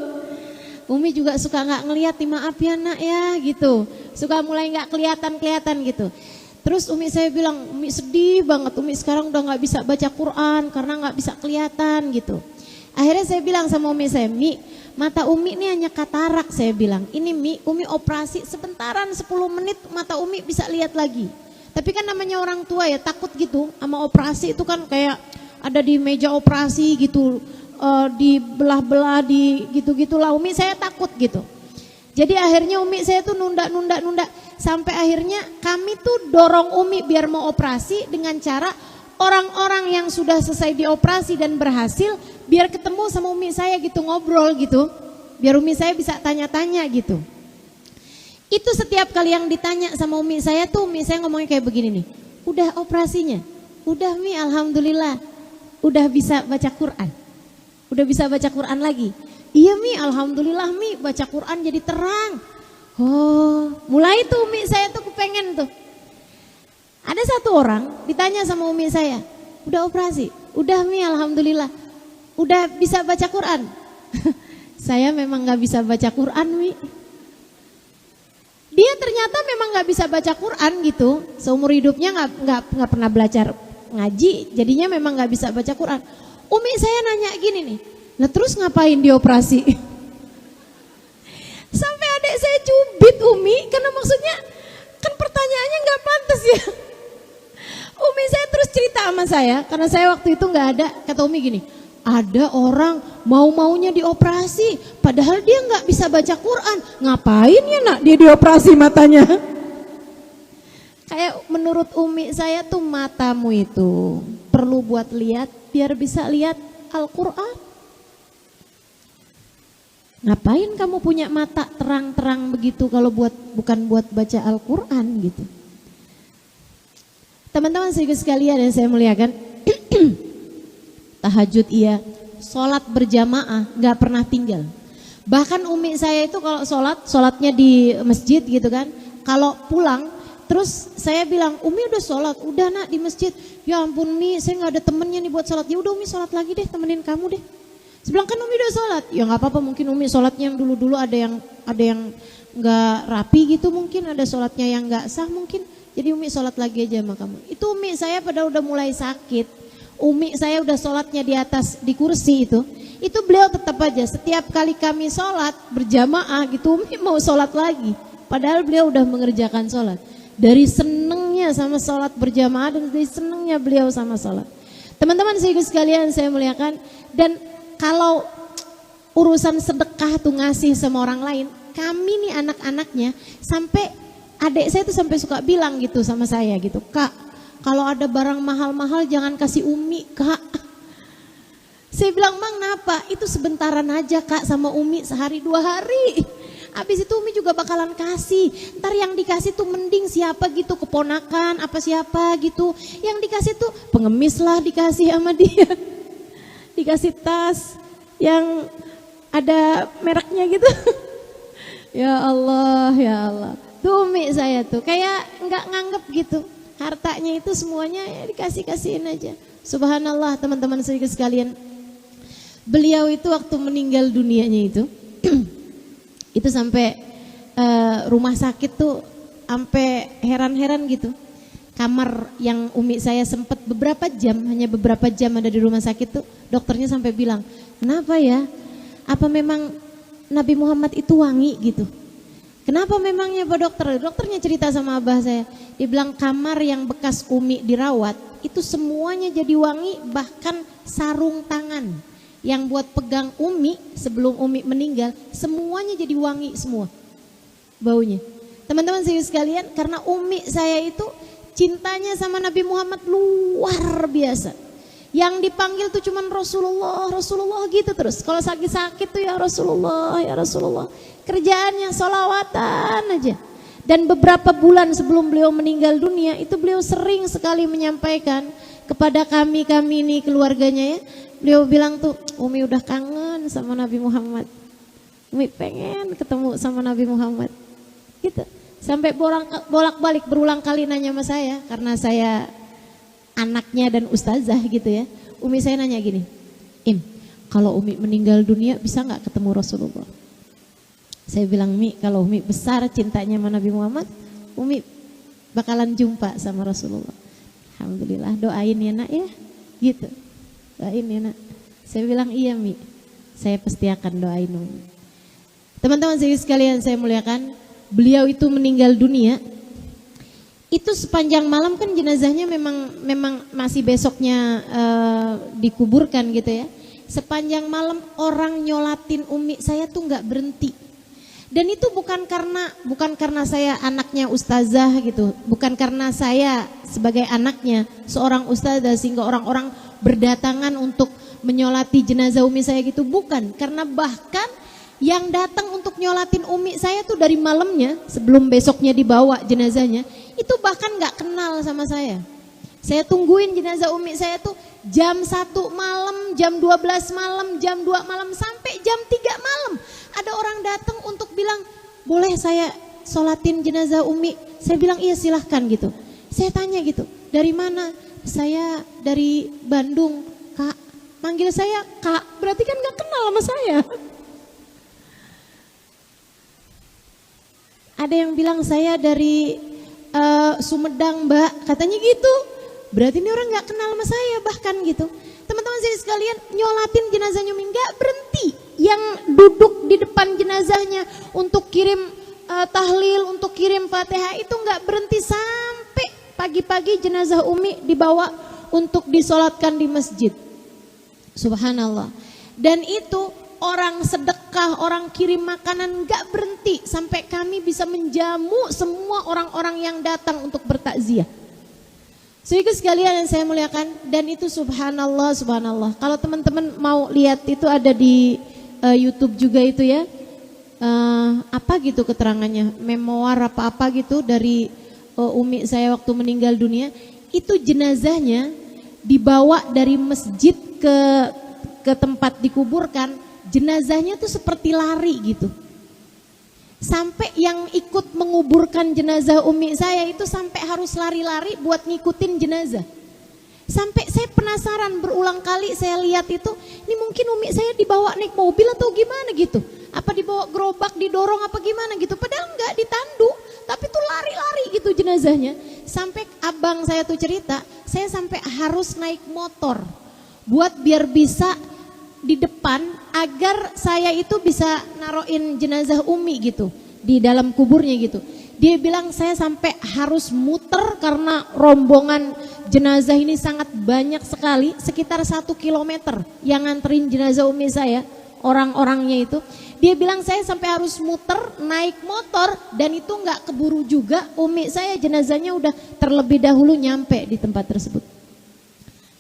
Umi juga suka gak ngelihat, maaf ya nak ya gitu, suka mulai gak kelihatan gitu. Terus umi saya bilang, umi sedih banget, umi sekarang udah gak bisa baca Quran karena gak bisa kelihatan gitu. Akhirnya saya bilang sama umi saya, Mi, mata Umi ini hanya katarak, saya bilang. Ini Mi, Umi operasi sebentaran 10 menit mata Umi bisa lihat lagi. Tapi kan namanya orang tua ya takut gitu sama operasi itu kan kayak ada di meja operasi gitu, dibelah-belah, di gitu-gitu lah. Umi saya takut gitu. Jadi akhirnya Umi saya tuh nunda. Sampai akhirnya kami tuh dorong Umi biar mau operasi dengan cara orang-orang yang sudah selesai dioperasi dan berhasil biar ketemu sama Umi saya gitu, ngobrol gitu. Biar Umi saya bisa tanya-tanya gitu. Itu setiap kali yang ditanya sama Umi saya tuh Umi saya ngomongnya kayak begini nih. Udah operasinya? Udah Mi, alhamdulillah. Udah bisa baca Quran? Udah bisa baca Quran lagi? Iya Mi, alhamdulillah Mi, baca Quran jadi terang. Oh, mulai tuh Umi saya tuh kepengen tuh. Ada satu orang ditanya sama Umi saya, udah operasi? Udah Mi, alhamdulillah. Udah bisa baca Quran? Saya memang gak bisa baca Quran Mi. Dia ternyata memang gak bisa baca Quran gitu. Seumur hidupnya gak pernah belajar ngaji, jadinya memang gak bisa baca Quran. Umi saya nanya gini nih, nah terus ngapain dioperasi? Sampai adik saya cubit Umi, karena maksudnya kan pertanyaannya gak pantas ya. Umi saya terus cerita sama saya, karena saya waktu itu gak ada, kata Umi gini, ada orang mau-maunya dioperasi, padahal dia gak bisa baca Quran. Ngapain ya nak dia dioperasi matanya? Kayak menurut Umi saya tuh matamu itu perlu buat lihat biar bisa lihat Al-Quran. Ngapain kamu punya mata terang-terang begitu kalau bukan buat baca Al-Quran gitu. Teman-teman sekalian yang saya muliakan, tahajud iya, sholat berjamaah gak pernah tinggal. Bahkan Umi saya itu kalau sholatnya di masjid gitu kan, kalau pulang terus saya bilang, Umi udah sholat? Udah nak di masjid. Ya ampun Mi, saya gak ada temennya nih buat sholat. Ya udah Umi sholat lagi deh, temenin kamu deh. Sebilang kan Umi udah sholat. Ya gak apa-apa, mungkin Umi sholatnya yang dulu-dulu ada yang gak rapi gitu, mungkin ada sholatnya yang gak sah mungkin. Jadi Umi sholat lagi aja sama kamu. Itu Umi saya pada udah mulai sakit. Umi saya udah sholatnya di kursi itu beliau tetap aja setiap kali kami sholat berjamaah gitu Umi mau sholat lagi. Padahal beliau udah mengerjakan sholat. Dari senengnya sama sholat berjamaah dan dari senengnya beliau sama sholat. Teman-teman sekalian saya muliakan, dan kalau urusan sedekah tuh ngasih sama orang lain, kami nih anak-anaknya sampai adik saya tuh sampai suka bilang gitu sama saya gitu, Kak, kalau ada barang mahal-mahal jangan kasih Umi Kak. Saya bilang, Mang kenapa? Itu sebentaran aja Kak sama Umi, sehari 2 hari. Habis itu Umi juga bakalan kasih. Ntar yang dikasih tuh mending siapa gitu, keponakan apa siapa gitu. Yang dikasih tuh pengemis lah dikasih sama dia. Dikasih tas yang ada mereknya gitu. Ya Allah, ya Allah. Tuh Umi saya tuh kayak nggak nganggep gitu. Hartanya itu semuanya ya dikasih-kasihin aja. Subhanallah teman-teman sekalian. Beliau itu waktu meninggal dunianya itu sampai rumah sakit tuh sampai heran-heran gitu. Kamar yang Umi saya sempat hanya beberapa jam ada di rumah sakit tuh, dokternya sampai bilang, kenapa ya? Apa memang Nabi Muhammad itu wangi gitu? Kenapa memangnya Pak Dokter? Dokternya cerita sama abah saya, dia bilang kamar yang bekas Umi dirawat itu semuanya jadi wangi, bahkan sarung tangan yang buat pegang Umi sebelum Umi meninggal semuanya jadi wangi semua baunya. Teman-teman sekalian, karena Umi saya itu cintanya sama Nabi Muhammad luar biasa. Yang dipanggil tuh cuman Rasulullah, Rasulullah gitu terus. Kalau sakit-sakit tuh ya Rasulullah, ya Rasulullah. Kerjaannya sholawatan aja. Dan beberapa bulan sebelum beliau meninggal dunia itu beliau sering sekali menyampaikan kepada kami ini keluarganya ya. Beliau bilang tuh, Umi udah kangen sama Nabi Muhammad. Umi pengen ketemu sama Nabi Muhammad. Gitu. Sampai bolak-balik berulang kali nanya sama saya, karena saya anaknya dan ustazah gitu ya. Umi saya nanya gini, Im, kalau Umi meninggal dunia bisa gak ketemu Rasulullah? Saya bilang, Mi, kalau Umi besar cintanya sama Nabi Muhammad, Umi bakalan jumpa sama Rasulullah. Alhamdulillah, doain ya nak ya, gitu. Doain ya nak. Saya bilang iya Mi, Saya pasti akan doain Umi. Teman-teman sekalian saya muliakan, beliau itu meninggal dunia. Itu sepanjang malam kan jenazahnya memang masih besoknya dikuburkan gitu ya. Sepanjang malam orang nyolatin Umi saya tuh nggak berhenti. Dan itu bukan karena saya anaknya ustazah gitu, bukan karena saya sebagai anaknya seorang ustazah sehingga orang-orang berdatangan untuk menyolati jenazah Umi saya gitu, bukan. Karena bahkan yang datang untuk nyolatin Umi saya tuh dari malamnya sebelum besoknya dibawa jenazahnya, itu bahkan nggak kenal sama saya. Saya tungguin jenazah Umi saya tuh jam 1 malam, jam 12 malam, jam 2 malam sampai jam 3 malam. Ada orang datang untuk bilang, boleh saya sholatin jenazah Umi? Saya bilang iya silahkan gitu. Saya tanya gitu, dari mana? Saya dari Bandung. Kak, manggil saya Kak, berarti kan gak kenal sama saya. Ada yang bilang saya dari Sumedang Mbak, katanya gitu. Berarti ini orang gak kenal sama saya bahkan gitu. Teman-teman saya sekalian, nyolatin jenazahnya Umi gak berhenti. Yang duduk di depan jenazahnya untuk kirim tahlil, untuk kirim Fatihah itu gak berhenti sampai pagi-pagi jenazah Umi dibawa untuk disolatkan di masjid. Subhanallah. Dan itu orang sedekah, orang kirim makanan gak berhenti sampai kami bisa menjamu semua orang-orang yang datang untuk bertakziah. Saudara sekalian yang saya muliakan, dan itu subhanallah, subhanallah. Kalau teman-teman mau lihat itu ada di YouTube juga itu ya, apa gitu keterangannya, memoir apa-apa gitu dari Umi saya waktu meninggal dunia. Itu jenazahnya dibawa dari masjid ke tempat dikuburkan, jenazahnya tuh seperti lari gitu. Sampai yang ikut menguburkan jenazah Umi saya itu sampai harus lari-lari buat ngikutin jenazah. Sampai saya penasaran, berulang kali saya lihat itu, ini mungkin Umi saya dibawa naik mobil atau gimana gitu. Apa dibawa gerobak, didorong apa gimana gitu. Padahal enggak, ditandu, tapi tuh lari-lari gitu jenazahnya. Sampai abang saya tuh cerita, saya sampai harus naik motor buat biar bisa di depan agar saya itu bisa naroin jenazah Umi gitu di dalam kuburnya gitu. Dia bilang saya sampai harus muter karena rombongan jenazah ini sangat banyak sekali, sekitar 1 kilometer yang nganterin jenazah Umi saya, orang-orangnya itu. Dia bilang saya sampai harus muter naik motor, dan itu nggak keburu juga, Umi saya jenazahnya udah terlebih dahulu nyampe di tempat tersebut.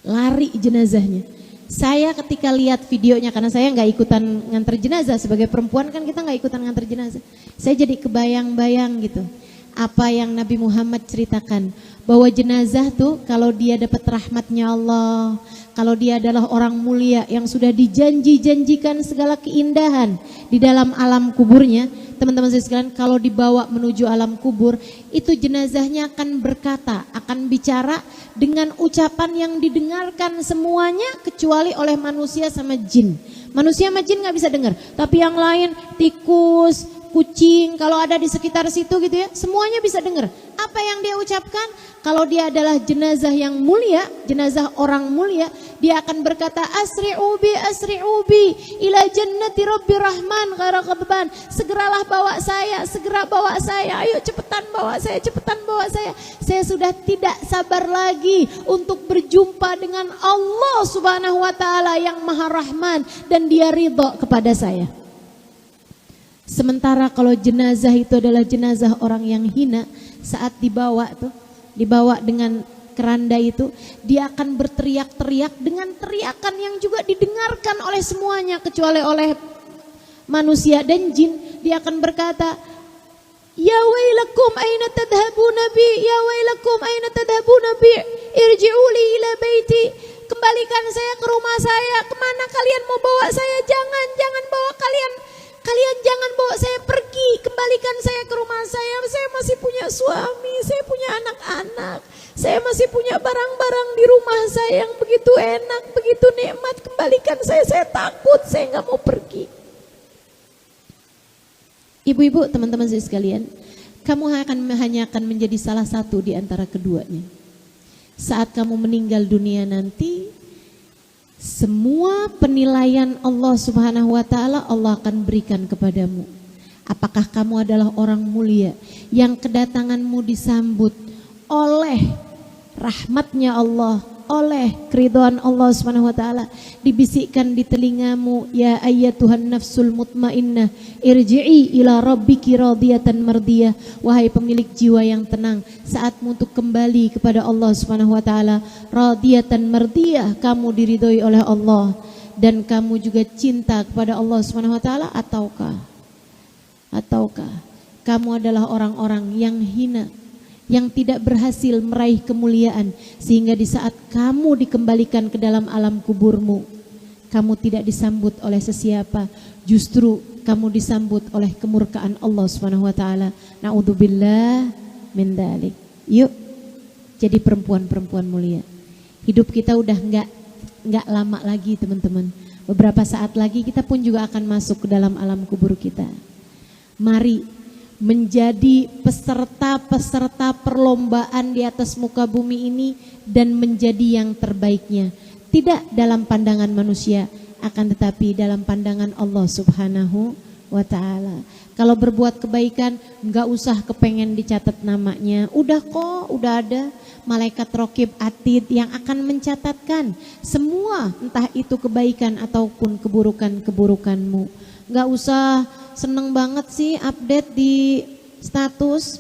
Lari jenazahnya. Saya ketika lihat videonya, karena saya nggak ikutan nganter jenazah, sebagai perempuan kan kita nggak ikutan nganter jenazah, saya jadi kebayang-bayang gitu apa yang Nabi Muhammad ceritakan, bahwa jenazah tuh kalau dia dapat rahmatnya Allah, kalau dia adalah orang mulia yang sudah dijanji-janjikan segala keindahan di dalam alam kuburnya, teman-teman saya sekalian, kalau dibawa menuju alam kubur, itu jenazahnya akan berkata, akan bicara dengan ucapan yang didengarkan semuanya kecuali oleh manusia sama jin. Manusia sama jin gak bisa dengar, tapi yang lain, tikus, kucing, kalau ada di sekitar situ gitu ya, semuanya bisa dengar. Apa yang dia ucapkan? Kalau dia adalah jenazah yang mulia, jenazah orang mulia, dia akan berkata, asri'u bi ila jannati rabbi rahman ghaira qadban. Segeralah bawa saya, segera bawa saya, ayo cepetan bawa saya, cepetan bawa saya. Saya sudah tidak sabar lagi untuk berjumpa dengan Allah Subhanahu wa taala yang Maha Rahman, dan dia ridha kepada saya. Sementara kalau jenazah itu adalah jenazah orang yang hina, saat dibawa dengan keranda itu, dia akan berteriak-teriak dengan teriakan yang juga didengarkan oleh semuanya kecuali oleh manusia dan jin. Dia akan berkata, ya wailakum aina tadhabuna bi, ya wailakum aina tadhabuna bi, irji'uli ila baiti. Kembalikan saya ke rumah saya. Kemana kalian mau bawa saya? Jangan bawa kalian jangan bawa saya pergi. Kembalikan saya ke rumah saya. Saya masih punya suami, saya punya anak-anak, saya masih punya barang-barang di rumah saya yang begitu enak, begitu nikmat. Kembalikan saya takut, saya nggak mau pergi. Ibu-ibu, teman-teman saya sekalian, kamu hanya akan menjadi salah satu di antara keduanya. Saat kamu meninggal dunia nanti, semua penilaian Allah Subhanahu wa taala Allah akan berikan kepadamu. Apakah kamu adalah orang mulia yang kedatanganmu disambut oleh rahmatnya Allah, oleh keridhaan Allah Subhanahu wa taala, dibisikkan di telingamu, ya ayyatuhan nafsul mutmainnah irji'i ila rabbiki radiyatan mardiyah, wahai pemilik jiwa yang tenang, saatmu untuk kembali kepada Allah Subhanahu wa taala, radiyatan mardiyah, kamu diridhoi oleh Allah dan kamu juga cinta kepada Allah Subhanahu wa taala, ataukah kamu adalah orang-orang yang hina, yang tidak berhasil meraih kemuliaan, sehingga di saat kamu dikembalikan ke dalam alam kuburmu, kamu tidak disambut oleh sesiapa, justru kamu disambut oleh kemurkaan Allah Subhanahu wa taala. Naudzubillah min dzalik. Yuk jadi perempuan-perempuan mulia. Hidup kita udah enggak lama lagi, teman-teman. Beberapa saat lagi kita pun juga akan masuk ke dalam alam kubur kita. Mari menjadi peserta-peserta perlombaan di atas muka bumi ini dan menjadi yang terbaiknya. Tidak dalam pandangan manusia, akan tetapi dalam pandangan Allah Subhanahu wa ta'ala. Kalau berbuat kebaikan, enggak usah kepengen dicatat namanya. Udah kok, udah ada malaikat raqib atid yang akan mencatatkan semua, entah itu kebaikan ataupun keburukan-keburukanmu. Enggak usah seneng banget sih update di status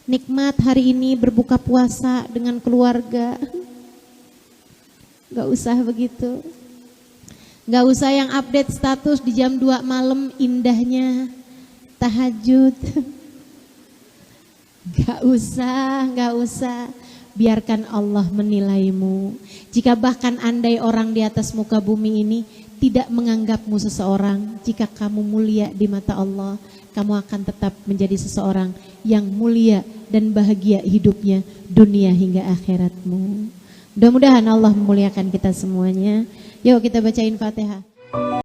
nikmat hari ini berbuka puasa dengan keluarga. Gak usah begitu. Gak usah yang update status di jam 2 malam indahnya tahajud. Gak usah. Biarkan Allah menilaimu. Jika bahkan andai orang di atas muka bumi ini tidak menganggapmu seseorang, jika kamu mulia di mata Allah, kamu akan tetap menjadi seseorang yang mulia dan bahagia hidupnya dunia hingga akhiratmu. Mudah-mudahan Allah memuliakan kita semuanya. Yuk kita bacain Fatihah.